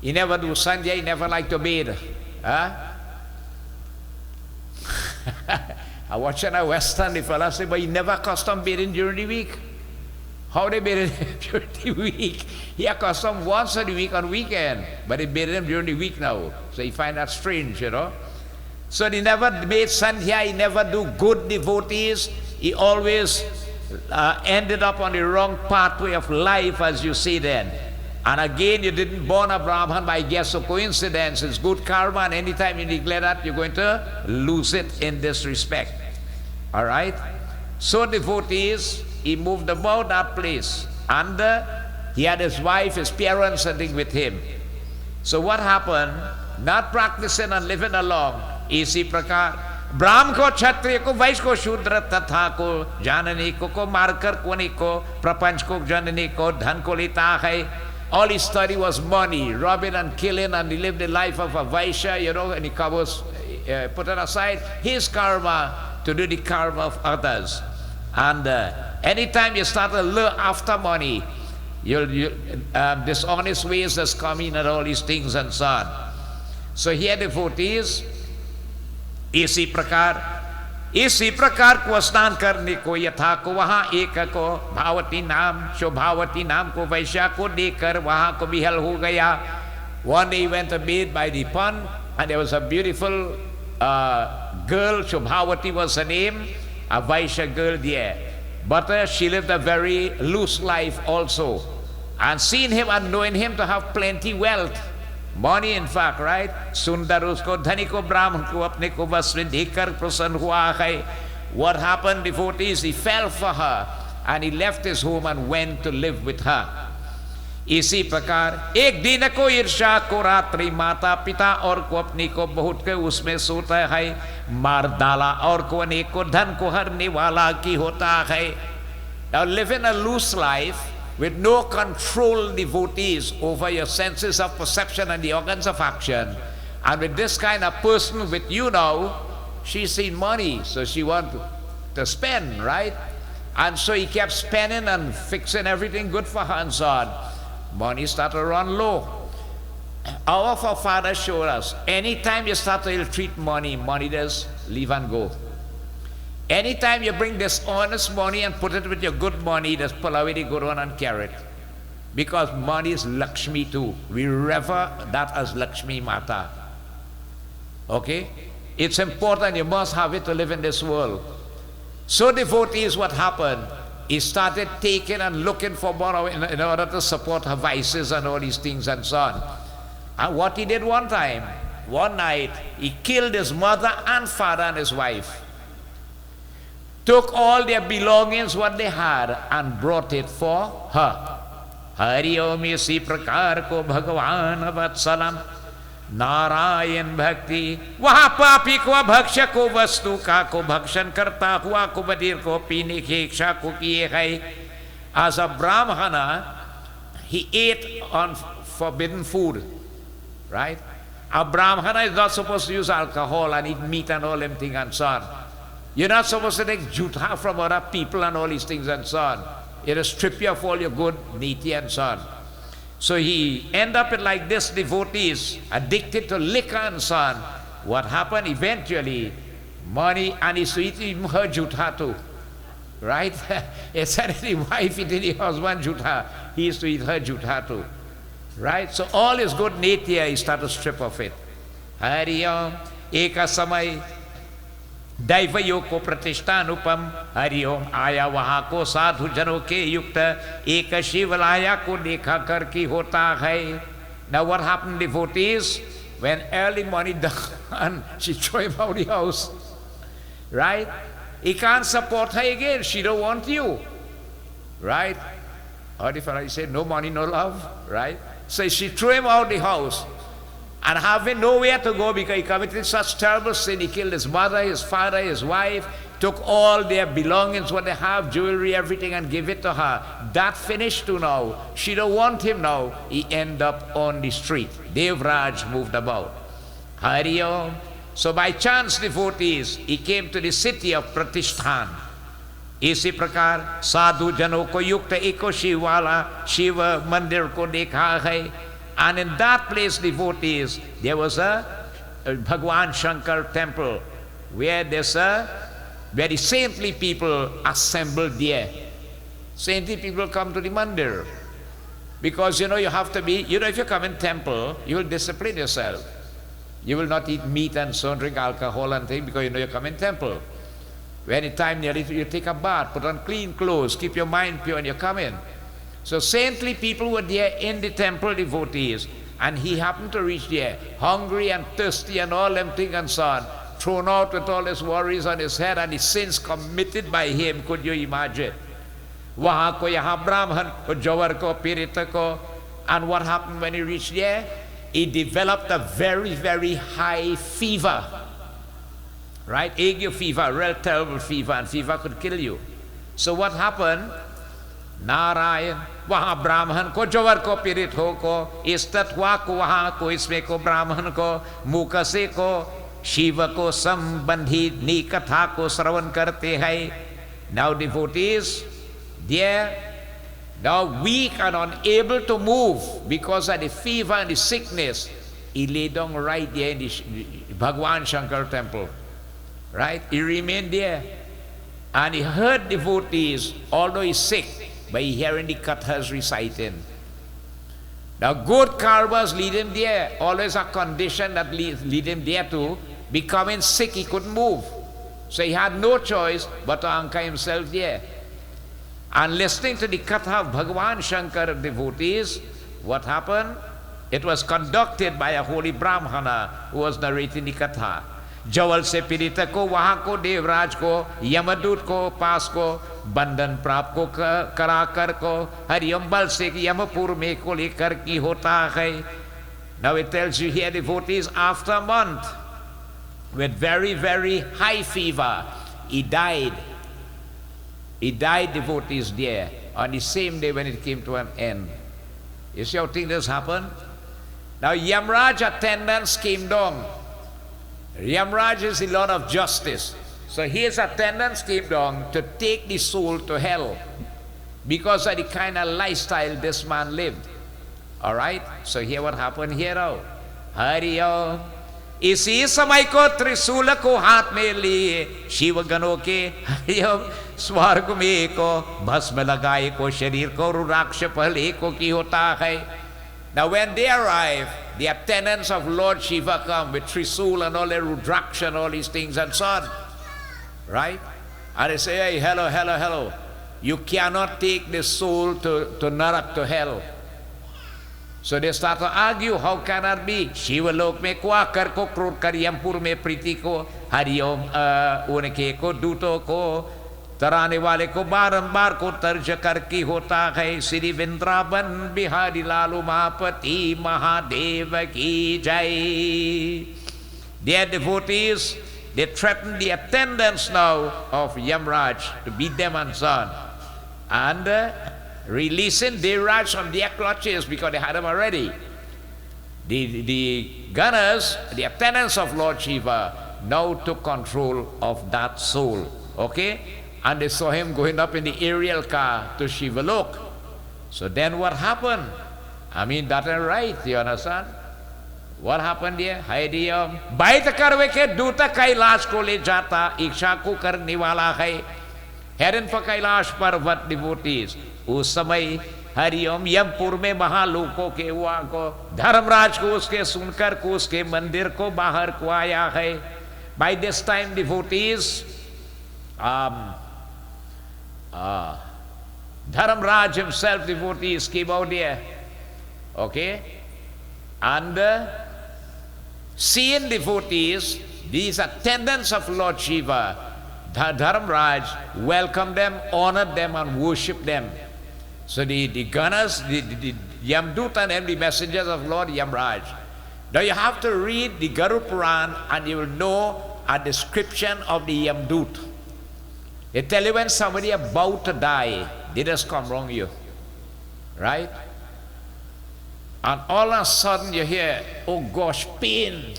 He never do sandhya, he never liked to bathe. Huh? I watch in a Western, the fella say, but he never custom bathing during the week. How they bathe during the week? He accustomed once a week on weekend, but they bathe him during the week now. So he find that strange, you know. So he never made sandhya, he never do good devotees. He always ended up on the wrong pathway of life, as you see then. And again, you didn't born a Brahman by guess of coincidence. It's good karma, and anytime you neglect that, you're going to lose it in this respect. All right? So devotees, he moved about that place. And he had his wife, his parents sitting with him. So what happened? Not practicing and living along. इसी प्रकार ब्राह्मण को क्षत्रिय को वैश्य को शूद्र तथा को जानने को मारकर कोने को प्रपंच को जानने को धन को लेता है. All his study was money, robbing and killing, and he lived the life of a Vaishya, you know, and he covers, put it aside his karma to do the karma of others. And anytime you start to look after money, dishonest ways that's coming and all these things and so on. So here devotees, इसी प्रकार को स्नान करने को यथा को वहां एक को भावती नाम शोभावती नाम को वैश्या को देखकर वहां को विहल हो गया. One day he went to bathe by the pond, and there was a beautiful girl, Shobhavati was her name, a Vaishya girl there. But she lived a very loose life also. And seeing him and knowing him to have plenty wealth, money in fact, right? सुंदर उसको धनी को ब्राह्मण को अपने को बस में देखकर प्रसन्न हुआ है. What happened, devotees? He fell for her and he left his home and went to live with her. इसी प्रकार एक दिन को ईर्ष्या को रात्रि माता पिता और को अपनी को बहुत के उसमें सोता है, मार डाला और को अनेक को धन को हरने वाला की होता है. Now living a loose life with no control, devotees, over your senses of perception and the organs of action, and with this kind of person with you now, she's seen money, so she wants to spend, right? And so he kept spending and fixing everything good for her and so on. Money started to run low. Our forefathers showed us, anytime you start to ill-treat money, money does leave and go. Anytime you bring dishonest money and put it with your good money, just pull away the good one and carry it. Because money is Lakshmi too. We rever that as Lakshmi Mata. Okay? It's important, you must have it to live in this world. So devotees, what happened? He started taking and looking for money in order to support her vices and all these things and so on. And what he did one time, one night, he killed his mother and father and his wife. Took all their belongings, what they had, and brought it for her. Hari Om isi prakar ko Bhagavan Vatsalam. Narayan भक्ति, वहां पापी को भक्ष्य को वस्तु का को भक्षण करता हुआ को बधिर को पीने की इच्छा को किए है. As a Brahmana, he ate on forbidden food, right? A Brahmana is not supposed to use alcohol and eat meat and all them things and so on. You're not supposed to take jutha from other people and all these things and so on. It'll strip you of all your good niti and so on. So he end up in like this, devotees addicted to liquor and so on. What happened eventually? Money, and he used to eat even her jutha too. Right? Instead of the wife eating the husband jutha, he used to eat her jutha too. Right? So all his good nitya, he started to strip of it. Hari Om, eka samay, दैव योग को प्रतिष्ठानुपम हरि ओम आया वहाँ को साधु जनों के युक्त एक शिवलाया को देखा कर की होता है. Now what happened, devotees? When early morning dawn, she threw him out of the house. Right? He can't support her again. She don't want you. Right? Or the fellow said, no money, no love. Right? So she threw him out of the house. And having nowhere to go because he committed such terrible sin. He killed his mother, his father, his wife, took all their belongings, what they have, jewelry, everything, and gave it to her. That finished too now. She don't want him now. He end up on the street. Devraj moved about. Hari Om. So by chance, devotees, he came to the city of Pratishthan. इसी प्रकार साधु जनों को युक्त एको शिव वाला शिव मंदिर को देखा है. And in that place, devotees, there was a Bhagwan Shankar temple where there's a very saintly people assembled there. Saintly people come to the mandir because you have to be, if you come in temple, you will discipline yourself. You will not eat meat and so on, drink alcohol and things because you come in temple. Anytime you take a bath, put on clean clothes, keep your mind pure, and you come in. So saintly people were there in the temple, devotees, and he happened to reach there, hungry and thirsty and all them things and so on, thrown out with all his worries on his head and his sins committed by him. Could you imagine? Wahan ko yahan Brahman ko jawar ko pirita ko. And what happened when he reached there? He developed a very, very high fever. Right? Ague fever, real terrible fever, and fever could kill you. So what happened? Narayan वहाँ ब्राह्मण को जवर को पीड़ित हो को इस तत्वा को वहाँ को इसमें को ब्राह्मण को मुख से को शिव को संबंधी नी कथा को श्रवण करते हैं. Now devotees, there, now weak and unable to move because of the fever and the sickness, he lay down right there in the Bhagwan Shankar temple. Right? He remained there. And he heard devotees, although he's sick, by hearing the kathas reciting. Now good karmas lead him there. Always a condition that lead him there to becoming sick. He couldn't move. So he had no choice but to anchor himself there. And listening to the katha of Bhagwan Shankar devotees, what happened? It was conducted by a holy Brahmana who was narrating the katha. जवल से पीड़ित को वहां को देवराज को यमदूत को पास को बंधन प्राप्त को करा कर को हरिओम बल से यमपुर में को लेकर की होता है. Now it tells you here, devotees, after a month with very, very high fever, he died. He died, devotees, there on the same day when it came to an end. You see how things happen? Now Yamraj attendants came down. Yamraj is the Lord of justice. So his attendants came down to take the soul to hell because of the kind of lifestyle this man lived. Alright? So here what happened here now. Hari Om. इसी समय को त्रिशूल को हाथ में लिए शिव गणों के हरि ओम स्वर्ग में को भस्म लगाए को शरीर को रुद्राक्ष पहले को की होता है. Now when they arrive, the attendants of Lord Shiva come with Trisul and all their Rudraksha and all these things and so on. Right? And they say, hey, hello, hello, hello. You cannot take this soul to Narak, to hell. So they start to argue, how can that be? Shiva lok mein ko aakar ko krod kar yampur mein priti ko hari om unke ko duto ko तराने वाले को बारंबार को तर्ज करके होता है श्री वृंदावन बिहारी लाल उमापति महादेव की जय. Their devotees, they threaten the attendants now of Yamraj to beat them and so on. And releasing Devraj from their clutches because they had them already. The gunners, the attendants of Lord Shiva, now took control of that soul. Okay? And they saw him going up in the aerial car to Shiva Lok. So then what happened? I mean, that ain't right, you understand? What happened there? Hariom. Bait karve ke दूता कैलाश को ले जाता इच्छा को करने वाला है. Heading for Kailash पर्वत devotees. उस समय हरिओम यमपुर में महालोकों के हुआ को धर्मराज को उसके सुनकर को उसके मंदिर को बाहर को आया है. By this time devotees, Dharmraj himself, devotees came out there. Okay? And seeing devotees, these attendants of Lord Shiva, Dharmraj welcomed them, honored them, and worshipped them. So the gunners, the Yamduta and the messengers of Lord Yamraj. Now you have to read the Garuda Purana and you will know a description of the Yamdut. They tell you when somebody about to die, they just come wrong you. Right? And all of a sudden you hear, oh gosh, pain.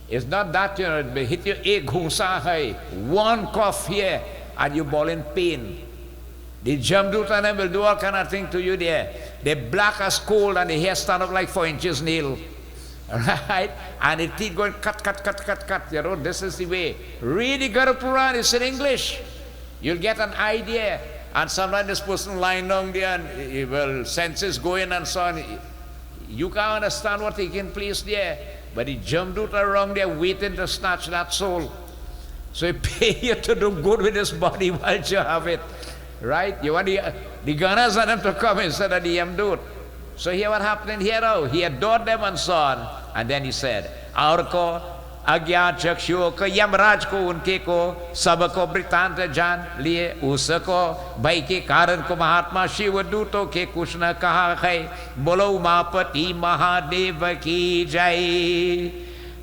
It's not that, you know, it hit you, ek ghunsa hai, one cough here, and you ball in pain. The Jamduta will do all kind of thing to you there. They black as coal and the hair stand up like 4 inches nail. Right? And the teeth going cut, cut, cut, cut, cut. You know, this is the way. Read the Garuda Purana, it's in English. You'll get an idea. And sometimes this person lying down there and well, senses going and so on. You can't understand what taking place there. But the Jamduta around there waiting to snatch that soul. So he pay you to do good with this body while you have it. Right? You want the gunners and them to come instead of the Yamdut. So here what happened here now? He adored them and so on. And then he said, और को अज्ञात चक्षुओं को यमराज को उनके को सबको वृत्तांत जान लिए उसको भय के कारण को महात्मा शिव दूतों के कुछ न कहा है बोलो उमापति महादेव की जय.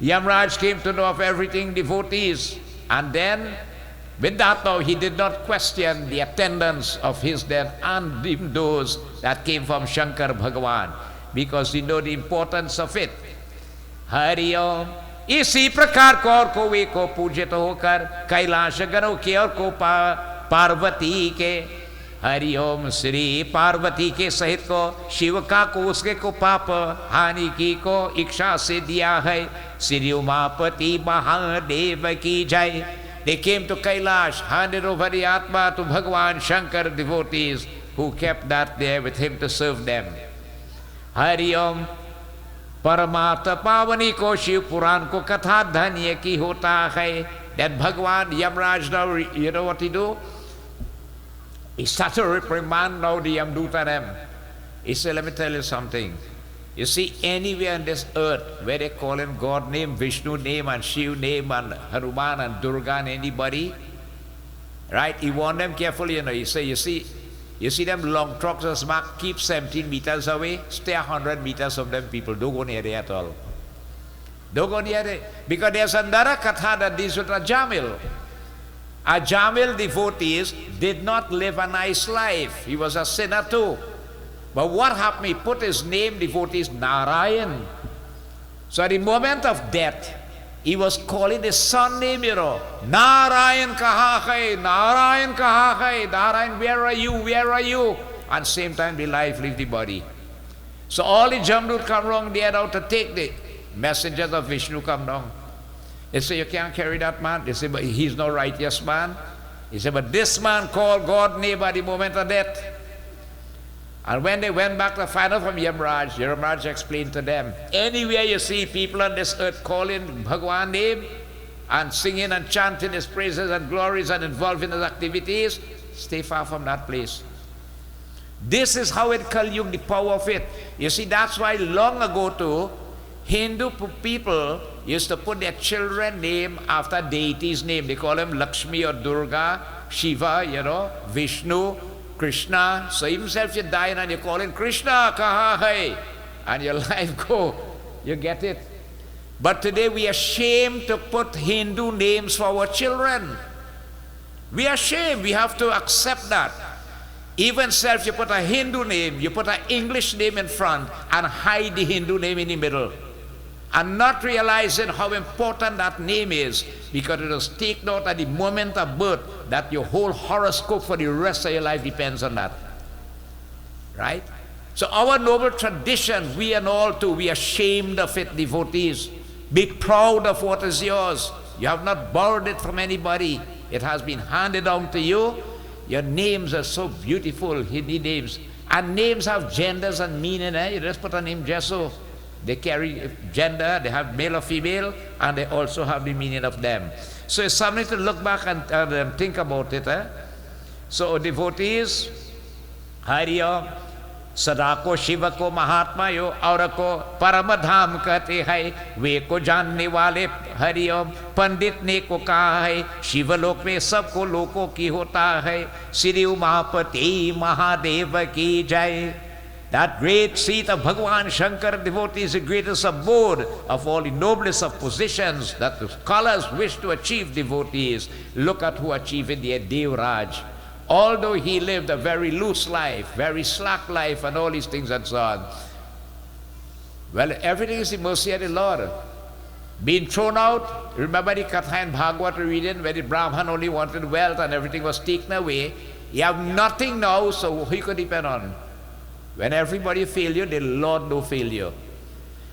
Yamraj came to know of everything, devotees, and then with that now he did not question the attendance of his death and even those that came from Shankar Bhagavan because he know the importance of it. Hari Om. इसी प्रकार कौर को वे को पूजित होकर कैलाश गणों के और को पार्वती के हरिओम श्री पार्वती के सहित को शिव का को उसके को पाप हानि की को इच्छा से दिया है श्री उमापति महादेव की जय. They came to Kailash, handed over the Atma to Bhagavan Shankar devotees who kept that there with him to serve them. Hari Om. परमार्थ पावनी को शिव पुराण को कथा धन्य की होता है. That Bhagavan Yamraj now, you know what he do? He started to reprimand now the Yamduta them. He said, let me tell you something. You see, anywhere on this earth where they call him God name, Vishnu name, and Shiv name, and Hanuman and Durga and anybody, right? He warned them carefully, you know. He said, you see them long trucks as mark, keep 17 meters away, stay 100 meters from them people. Don't go near it at all. Don't go near it. Because there's another katha that deals with Ajamil. Ajamil devotees did not live a nice life. He was a sinner too. But what happened? He put his name, devotees, Narayan. So at the moment of death, he was calling his son name, you know. Narayan kaha hai, Narayan kaha hai, Narayan, where are you, where are you? And same time the life leave the body. So all the Jamdut come wrong, they had out to take the messengers of Vishnu come down. They say, you can't carry that man. They say, but he's no righteous man. He said, but this man called God name at the moment of death. And when they went back to find out from Yamraj, Yamraj explained to them, anywhere you see people on this earth calling Bhagwan name and singing and chanting his praises and glories and involved in his activities, stay far from that place. This is how it Kali Yuga, the power of it. You see, that's why long ago too, Hindu people used to put their children name after deity's name. They call them Lakshmi or Durga Shiva, you know, Vishnu, Krishna. So himself you die and you call him Krishna, kaha hai, and your life go. You get it? But today we are ashamed to put Hindu names for our children. We are ashamed. We have to accept that. Even self, you put a Hindu name, you put an English name in front and hide the Hindu name in the middle. And not realizing how important that name is, because it was taken out at the moment of birth, that your whole horoscope for the rest of your life depends on that. Right? So our noble tradition, we and all too, we are ashamed of it, devotees. Be proud of what is yours. You have not borrowed it from anybody. It has been handed down to you. Your names are so beautiful, Hindi names. And names have genders and meaning. You just put a name Jesu. They carry gender, they have male or female, and they also have the meaning of them. So it's something to look back and think about it. So devotees, Hari Om, सदा को शिव को महात्मा यो और को परम धाम कहते हैं, वे को जानने वाले हरि ओम। पंडित ने को कहा है शिवलोक में सबको लोकों की होता है, श्री उमापति महादेव की जय। That great seat of Bhagwan Shankar, devotee, is the greatest abode of all the noblest of positions that the scholars wish to achieve, devotees. Look at who achieved it, the Devraj. Although he lived a very loose life, very slack life, and all these things and so on. Well, everything is the mercy of the Lord. Being thrown out, remember the Katha and Bhagavad reading where the Brahman only wanted wealth and everything was taken away. You have nothing now, so who you could depend on? When everybody fail you, the Lord will fail you.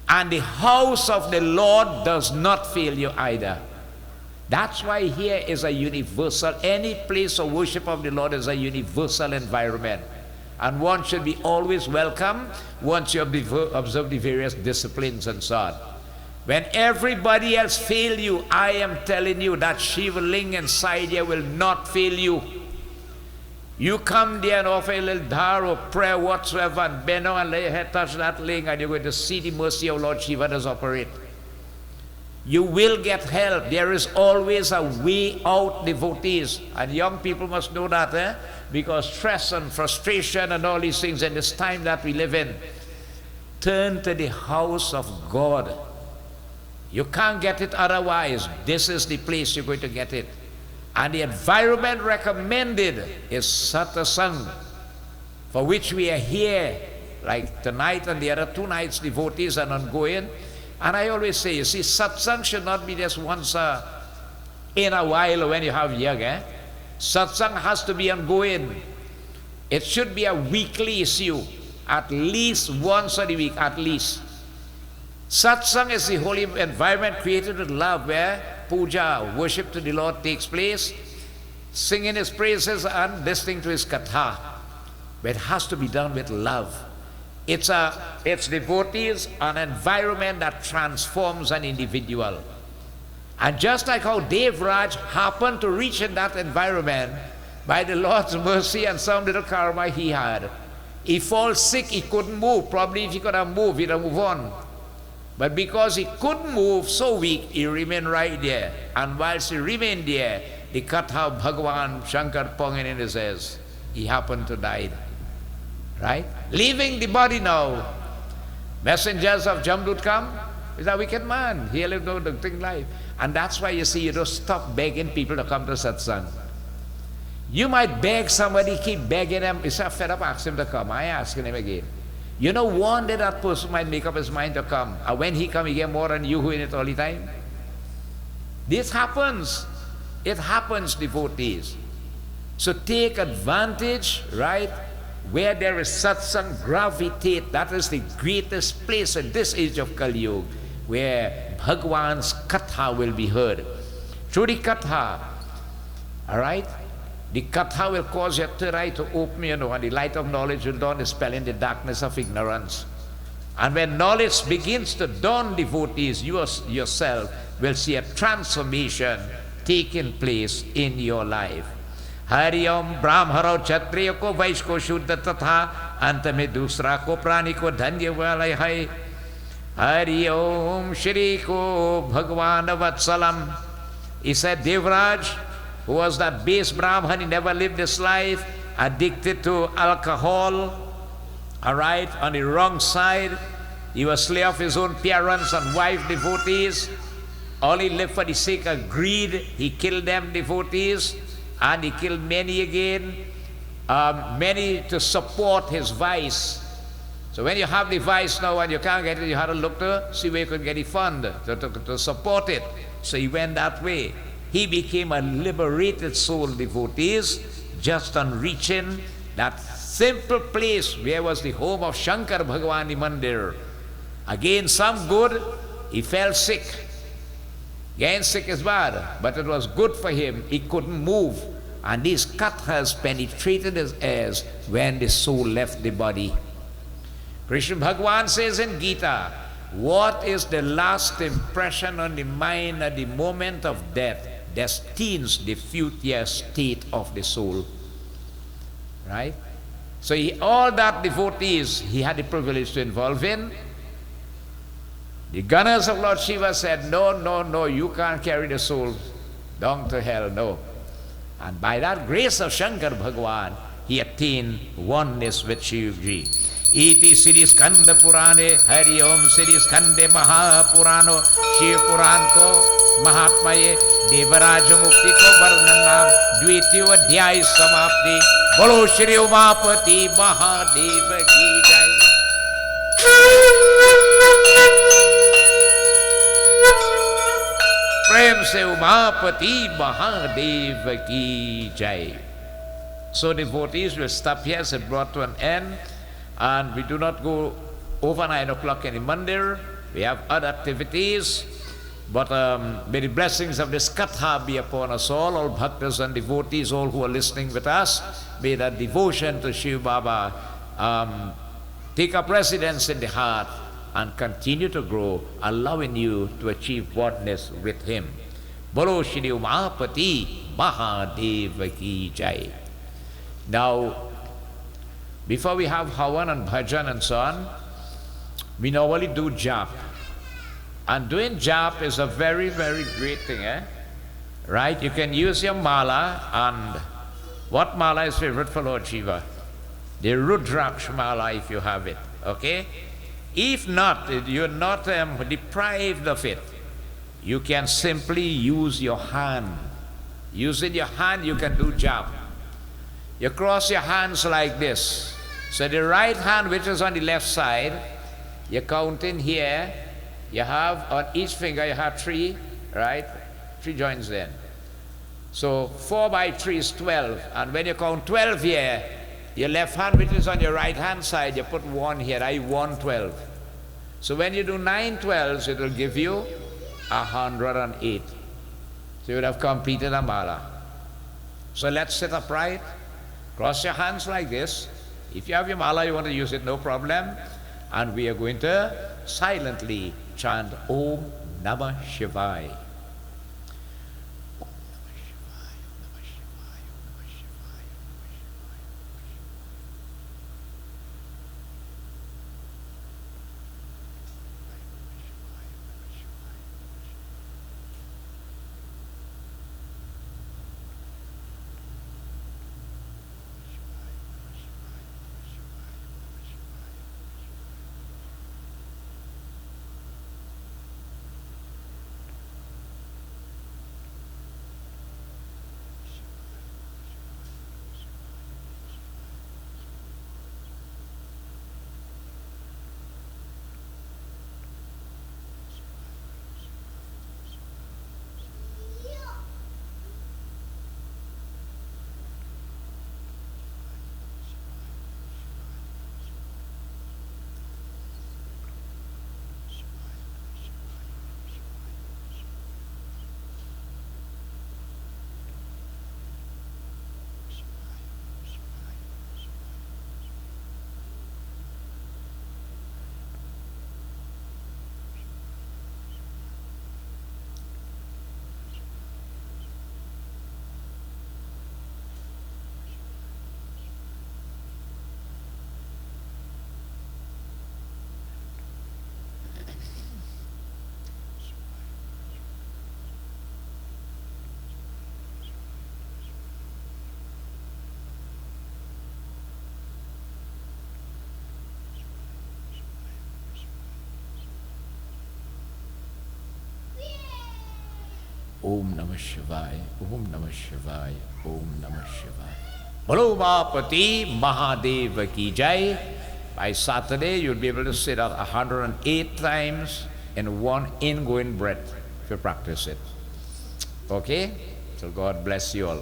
And the house of the Lord does not fail you either. That's why here is a universal, any place of worship of the Lord is a universal environment. And one should be always welcome once you observe the various disciplines and so on. When everybody else fail you, I am telling you that Shiva Ling inside you will not fail you. You come there and offer a little dhar or prayer whatsoever and bend down and lay your head, touch that ling, and you're going to see the mercy of Lord Shiva does operate. You will get help. There is always a way out, devotees. And young people must know that, because stress and frustration and all these things in this time that we live in. Turn to the house of God. You can't get it otherwise. This is the place you're going to get it. And the environment recommended is satsang, for which we are here, like tonight and the other 2 nights, devotees and ongoing. And I always say, you see, satsang should not be just once in a while when you have yoga. Satsang has to be ongoing. It should be a weekly issue, at least once a week, at least. Satsang is the holy environment created with love, where puja, worship to the Lord takes place, singing His praises and listening to His katha. But it has to be done with love. It's devotees, an environment that transforms an individual. And just like how Devraj happened to reach in that environment by the Lord's mercy and some little karma he had. He falls sick, he couldn't move. Probably if he could have moved, he'd have moved on. But because he couldn't move, so weak, he remained right there. And whilst he remained there, the Katha of Bhagwan Shankar Pongin in his ears, he happened to die. Right? Leaving the body now. Messengers of Jamdut come. He's a wicked man. He lived no thing life. And that's why you see, you don't stop begging people to come to satsang. You might beg somebody, keep begging them. He's fed up, ask him to come. I asking him again. You know, one day that person might make up his mind to come. And when he comes, he get more than you who in it all the time. This happens. It happens, devotees. So take advantage, right? Where there is satsang, gravitate. That is the greatest place in this age of Kali Yuga, where Bhagwan's katha will be heard. Through the katha, all right? The katha will cause your third eye to open, you know, and the light of knowledge will dawn, dispelling the darkness of ignorance. And when knowledge begins to dawn, devotees, you yourself will see a transformation taking place in your life. Hari Om Brahmaro Kshatriya ko Vaishya ko Shuddha tatha अंत में दूसरा को प्राणी को धन्य वाला है. Hari Om Shri ko Bhagwan Vatsalam. He said, Devraj, who was that base Brahman. He never lived his life, addicted to alcohol, all right, on the wrong side. He was slave of his own parents and wife devotees. Only lived for the sake of greed. He killed them devotees, and he killed many again, many to support his vice. So when you have the vice now and you can't get it, you have to look to see where you can get the fund to support it. So he went that way. He became a liberated soul, devotees, just on reaching that simple place where was the home of Shankar Bhagavan, the mandir. Again, some good, he fell sick. Again, sick is bad, but it was good for him. He couldn't move. And these kathas penetrated his ears when the soul left the body. Krishna Bhagavan says in Gita, what is the last impression on the mind at the moment of death destines the future state of the soul. Right? So all that devotees he had the privilege to involve in. The gunners of Lord Shiva said, no, no, no, you can't carry the soul down to hell, no. And by that grace of Shankar Bhagavan, he attained oneness with Shivji. Iti Sri Skanda Purane Hari Om Sri Skande Maha Purano Shiv Puran Mahatmaye Devaraj Mukti ko Varnanam Dvitiyo Adhyay Samapti Bolo Shri Umapati Mahadeva Ki Jai. Prem se Umapati Mahadeva Ki Jai. So devotees will stop here as it brought to an end. And we do not go over 9 o'clock in the mandir. We have other activities. But may the blessings of this katha be upon us all bhaktas and devotees, all who are listening with us. May that devotion to Shiv Baba take up residence in the heart and continue to grow, allowing you to achieve oneness with Him. Bolo Shri Umapati Mahadeva Ki Jai. Now, before we have Havan and Bhajan and so on, we normally do jap. And doing jap is a very, very great thing, right? You can use your mala, and what mala is favorite for Lord Shiva? The Rudraksh mala, if you have it, okay? If not, you're not deprived of it. You can simply use your hand. Using your hand, you can do jap. You cross your hands like this. So the right hand, which is on the left side, you count in here. You have on each finger, you have 3, right? 3 joints then. So 4 by 3 is 12. And when you count 12 here, your left hand, which is on your right hand side, you put 1 here, 112. So when you do 9 12s, it will give you 108. So you would have completed a mala. So let's sit upright. Cross your hands like this. If you have your mala, you want to use it, no problem. And we are going to silently chant Om Namah Shivaya. Om Namah Shivaya, Om Namah Shivaya, Om Namah Shivaya. Bolo Mahapati Mahadev ki jai. By Saturday, you'll be able to sit out 108 times in one ingoing breath if you practice it. Okay? So God bless you all.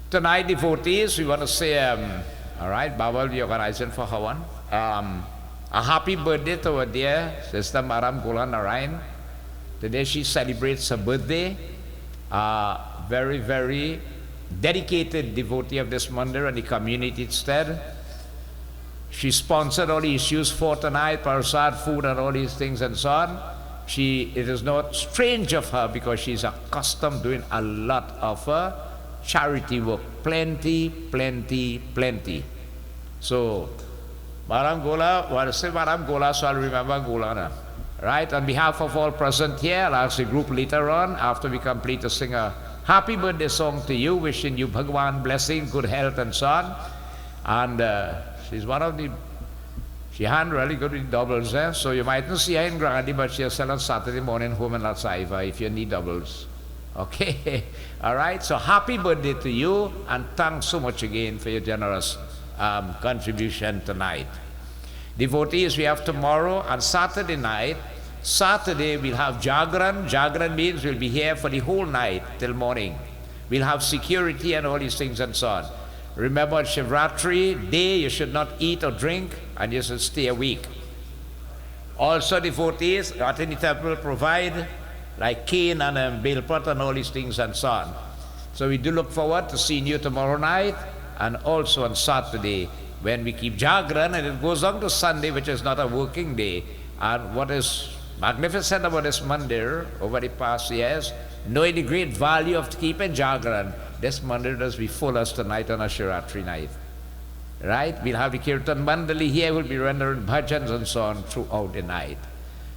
Tonight, devotees, we want to say, all right, Baba will be organizing for Hawan. A happy birthday to our dear Sister Maram Gola Narayan. Today she celebrates her birthday. Very, very dedicated devotee of this mandir and the community instead. She sponsored all the issues for tonight, prasad, food and all these things and so on. It is not strange of her because she's accustomed doing a lot of charity work. Plenty, plenty, plenty. So, Maram Gola, well, say Maram Gola, so I'll remember Golana. Right? On behalf of all present here, I'll ask the group later on, after we complete, to sing a happy birthday song to you, wishing you Bhagwan blessing, good health and so on. And she's one of the, she hadn't really good with doubles, so you mightn't see her in Grandi, but she'll sell on Saturday morning home in La Saiva if you need doubles. Okay? All right? So happy birthday to you, and thanks so much again for your generous contribution tonight. Devotees, we have tomorrow and Saturday night. Saturday we'll have Jagran. Jagran means we'll be here for the whole night till morning. We'll have security and all these things and so on. Remember, Shivratri day you should not eat or drink and you should stay awake. Also, devotees at any temple provide like cane and bilpat and all these things and so on. So we do look forward to seeing you tomorrow night and also on Saturday when we keep Jagran, and it goes on to Sunday, which is not a working day. And what is magnificent about this mandir over the past years, knowing the great value of keeping Jagran, this mandir does be full as tonight on a Shiratri night. Right? We'll have the Kirtan Mandali here, we'll be rendering bhajans and so on throughout the night.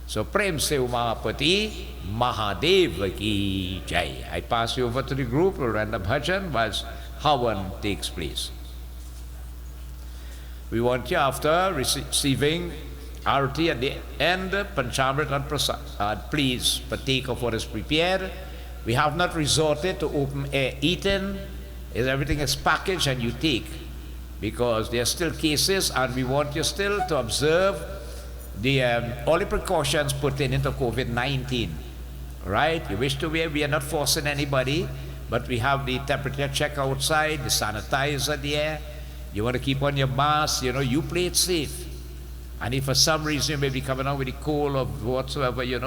So Prem Se Umapati Mahadev ki jai. I pass you over to the group, we'll render bhajan whilst Havan takes place. We want you, after receiving Arati at the end, Panchamrit and Prasad, please partake of what is prepared. We have not resorted to open air eating. Everything is packaged and you take, because there are still cases, and we want you still to observe the all the precautions put into COVID-19. Right? You wish to wear, we are not forcing anybody, but we have the temperature check outside, the sanitizer there. You want to keep on your mask, you play it safe. And if for some reason you may be coming out with a cold or whatsoever, you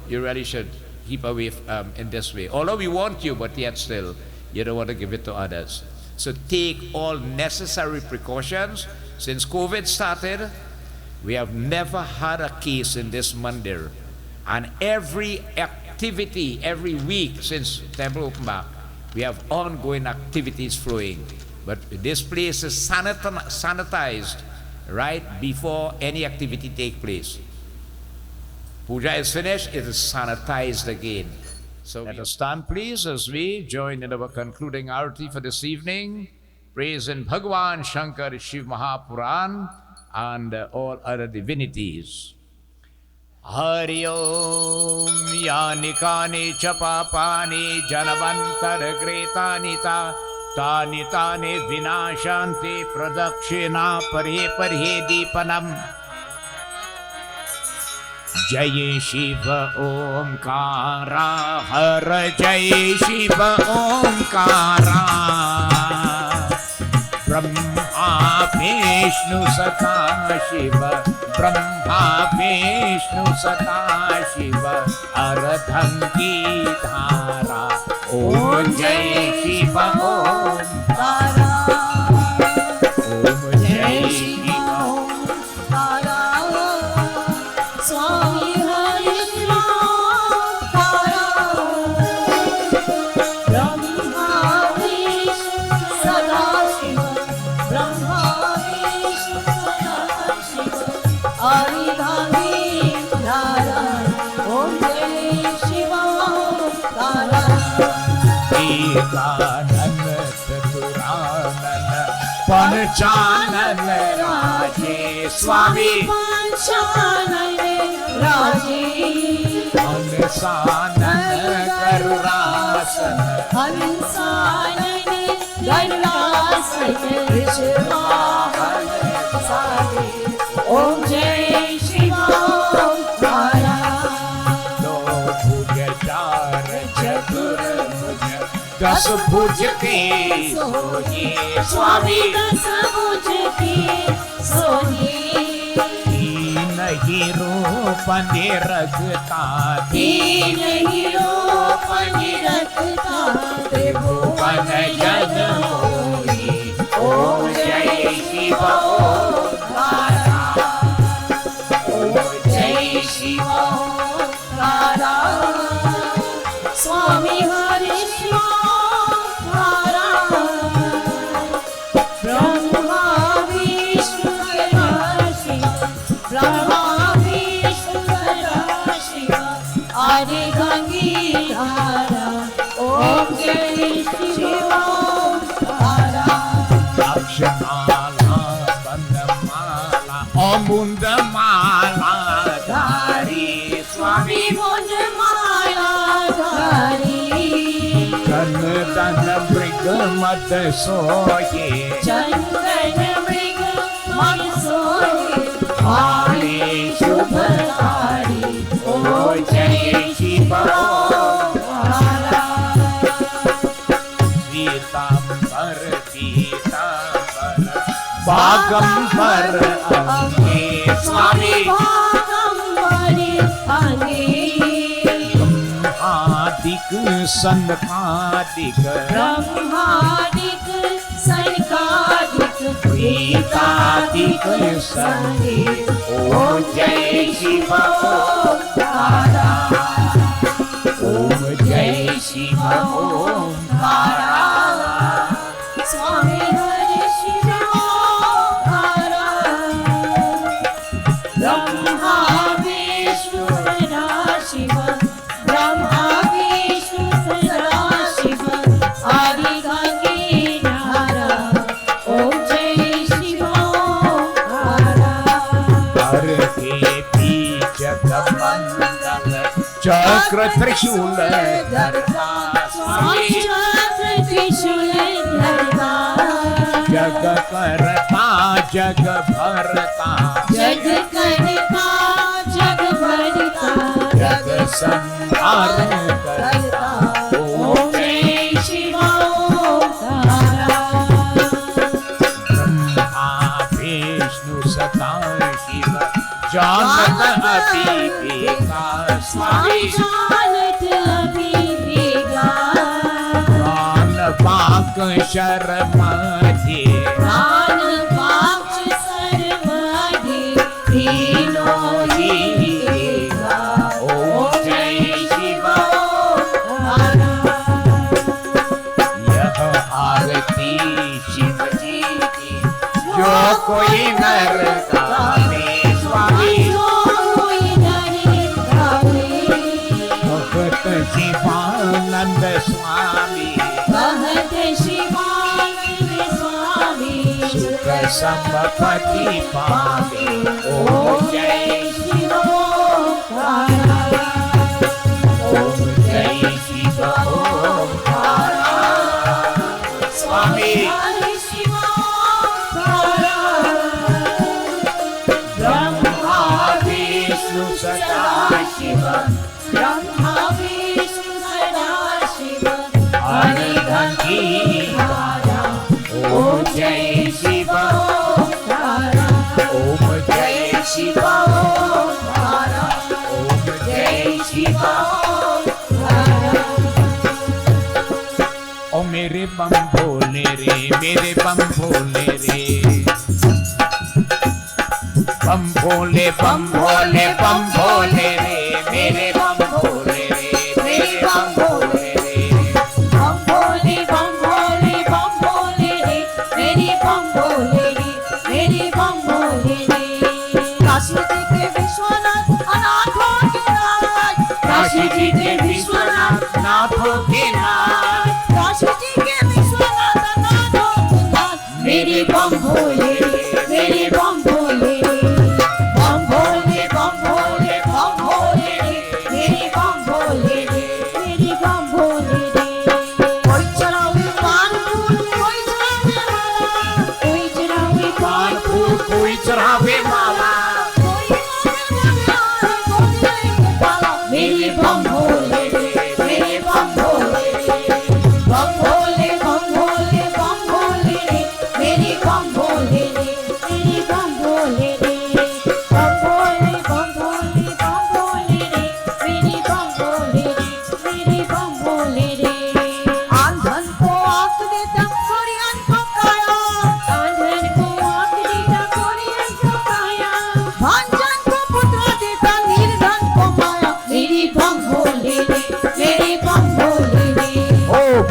really should keep away in this way. Although we want you, but yet still, you don't want to give it to others. So take all necessary precautions. Since COVID started, we have never had a case in this mandir. And every activity, every week since temple opened back, we have ongoing activities flowing. But this place is sanitized right before any activity takes place. Puja is finished, it is sanitized again. So let us stand, please, as we join in our concluding arati for this evening, praising Bhagwan Shankar, Shiv Purana, and all other divinities. Hari Om Yani Kani Chapapani Janavantar Gretani Ta Tani Tani Vinashanti Pradakshina Pare Pare Deepanam Jai Shiva Omkara Har Jai Shiva Omkara Brahma Vishnu Sata Shiva Brahma Vishnu Sata Shiva Aradham Ki Dhara Om Jai Shiva Omkara Om Jai Shiva Swami Hari Brahma Vishnu Sada Shiva Brahma Vishnu Sada Shiva Aridhani Dhara Om Jai Shiva Omkara Ekananda Chaturana Panchanan Raje Swami Panchanan Raje हंसानन garudasana हंसानन garudasana वृषभासन सारे ओम जय शिव ओंकारा। दो भुज चार चतुर्भुज दस भुज के सोहे स्वामी दस भुज के सोहे नहीं रूप निरखता दीन रूप निरखता त्रिभुवन जन मोहि ओम जय शिव ओंकारा ओम जय शिव ओंकारा। स्वामी हरि शिव ओंकारा ब्रह्मा विष्णु शिव ब्रह्मा विष्णु शिव आदि गंगीधारा ओम जय शिव ओंकारा। अक्षमाला बंदमाला ओम बुंदमाला धारी स्वामी मुंडमाला धारी धन धन मृग मद सोये चंदन मृग मन सोये भाले शुभकारी ओ जय शिव ओंकारा। पीतांबर पीतांबर बागंबर अंगे स्वामी भागंबरी अंगे आदिक सनकादिक ब्रह्मादिक सनकादिक प्रीतादिक संगे ओ जय शिव ओंकारा ओम जय शिव ओंकारा। स्वामी हरि शिव ओंकारा ब्रह्मा विष्णु सदाशिव ब्रह्मा विष्णु सदाशिव आदि गंगीधारा ओम जय शिव ओंकारा। हर के बीच कमंडल चक्र त्रिशूल धरता स्वामी चक्र त्रिशूल धरता जग करता जग भरता जग करता जग भरता जग संहार करता ओम जय शिव ओंकारा। ब्रह्मा विष्णु सदा शिव जानत अतिवेगा स्वामी जानत अभिवेगा प्राण पाक शर्मधे प्राण पाक्ष सर्वधि तीनों ही देगा ओम जय शिव ओंकारा। यह आरती शिव जी की जो कोई नर गावे स्वामी जो कोई नर गावे भगत शिवानंद स्वामी कहत शिवानंद स्वामी सुख संपत्ति पावे ओम जय शिव ओंकारा। ओम जय शिव ओंकारा। स्वामी हरि शिव ओंकारा ब्रह्मा विष्णु सदा शिव ब्रह्मा विष्णु सदाशिव हरि गंगीधारा ओम जय शिव ओंकारा ओम जय शिव ओंकारा ओम जय शिव ओंकारा। ओ मेरे बम भोले रे मेरे बम भोले रे बम भोले बम भोले बम भोले रे मेरे बम भोले रे मेरे बम भोले रे बम भोले बम भोले बम भोले रे मेरी बम भोले रे मेरी बम भोले रे। काशी जी के विश्वनाथ अनाथों के नाथ काशी जी के विश्वनाथ नाथों के नाथ काशी जी के विश्वनाथ अनाथों के नाथ मेरे बम भोले रे मेरे बम भोले रे बम भोले बम भोले बम भोले रे मेरे बम भोले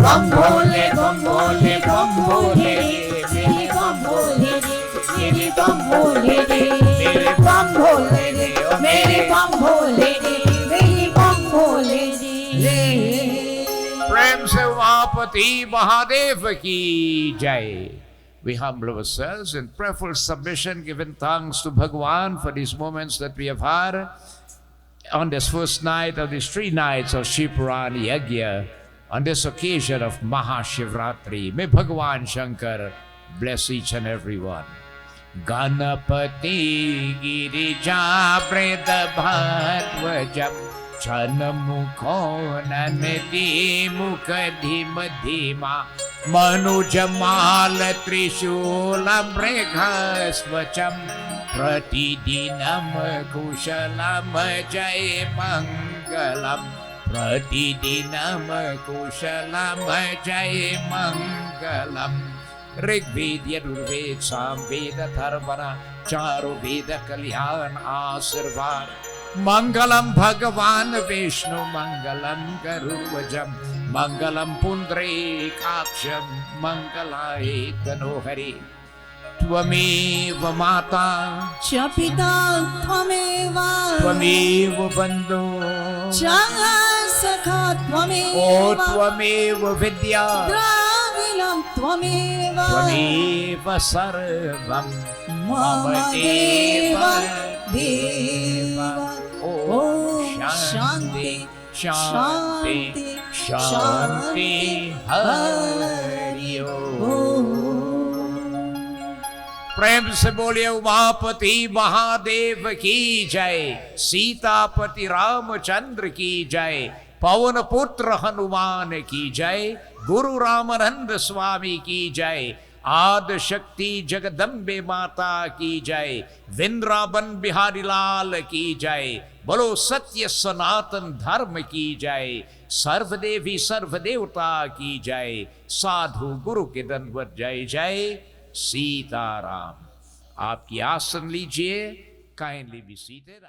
बम भोले बम भोले बम भोले रे मेरे बम भोले रे मेरे बम भोले रे मेरे बम भोले रे मेरे बम भोले रे मेरे बम भोले रे। प्रेम से उमापति महादेव की जय। We humble ourselves in prayerful submission, giving thanks to Bhagwan for these moments that we have had on this first night of these 3 nights of Shiv Purana Yagya, on this occasion of Maha Shivratri. May Bhagwan Shankar bless each and every one. Ganapati Girija Preda Bhatvajam Chanamukho Nanadi Mukadhimadhima Manujamala Trishulam Breghasvacham Pratidinam Kushalam Jai Mangalam Pratidinam Kushalam Jai Mangalam Rigved Yajurved Samveda Dharmana Charuveda Kalyan Asirvad Mangalam Bhagavan Vishnu Mangalam Garuvajam Mangalam Pundre Kaksham Mangalai Tanohari Tvameva Mata Cha Pita Tvameva Tvameva Bandhu Cha Sakha Tvameva O Tvameva Vidya Dravilam Tvameva Tvameva Sarvam Mama Deva Deva Om Shanti Shanti Shanti Hari Om। प्रेम से बोलिए उमापति महादेव की जय, सीतापति रामचंद्र की जय, पवन पुत्र हनुमान की जय, गुरु रामानंद स्वामी की जय, आदि शक्ति जगदम्बे माता की जय, वृंदावन बिहारी लाल की जय, बोलो सत्य सनातन धर्म की जय, सर्वदेवी सर्वदेवता की जय, साधु गुरु के दंडवत जय जय सीताराम। आपकी आसन लीजिए, काइंडली बी सीटेड।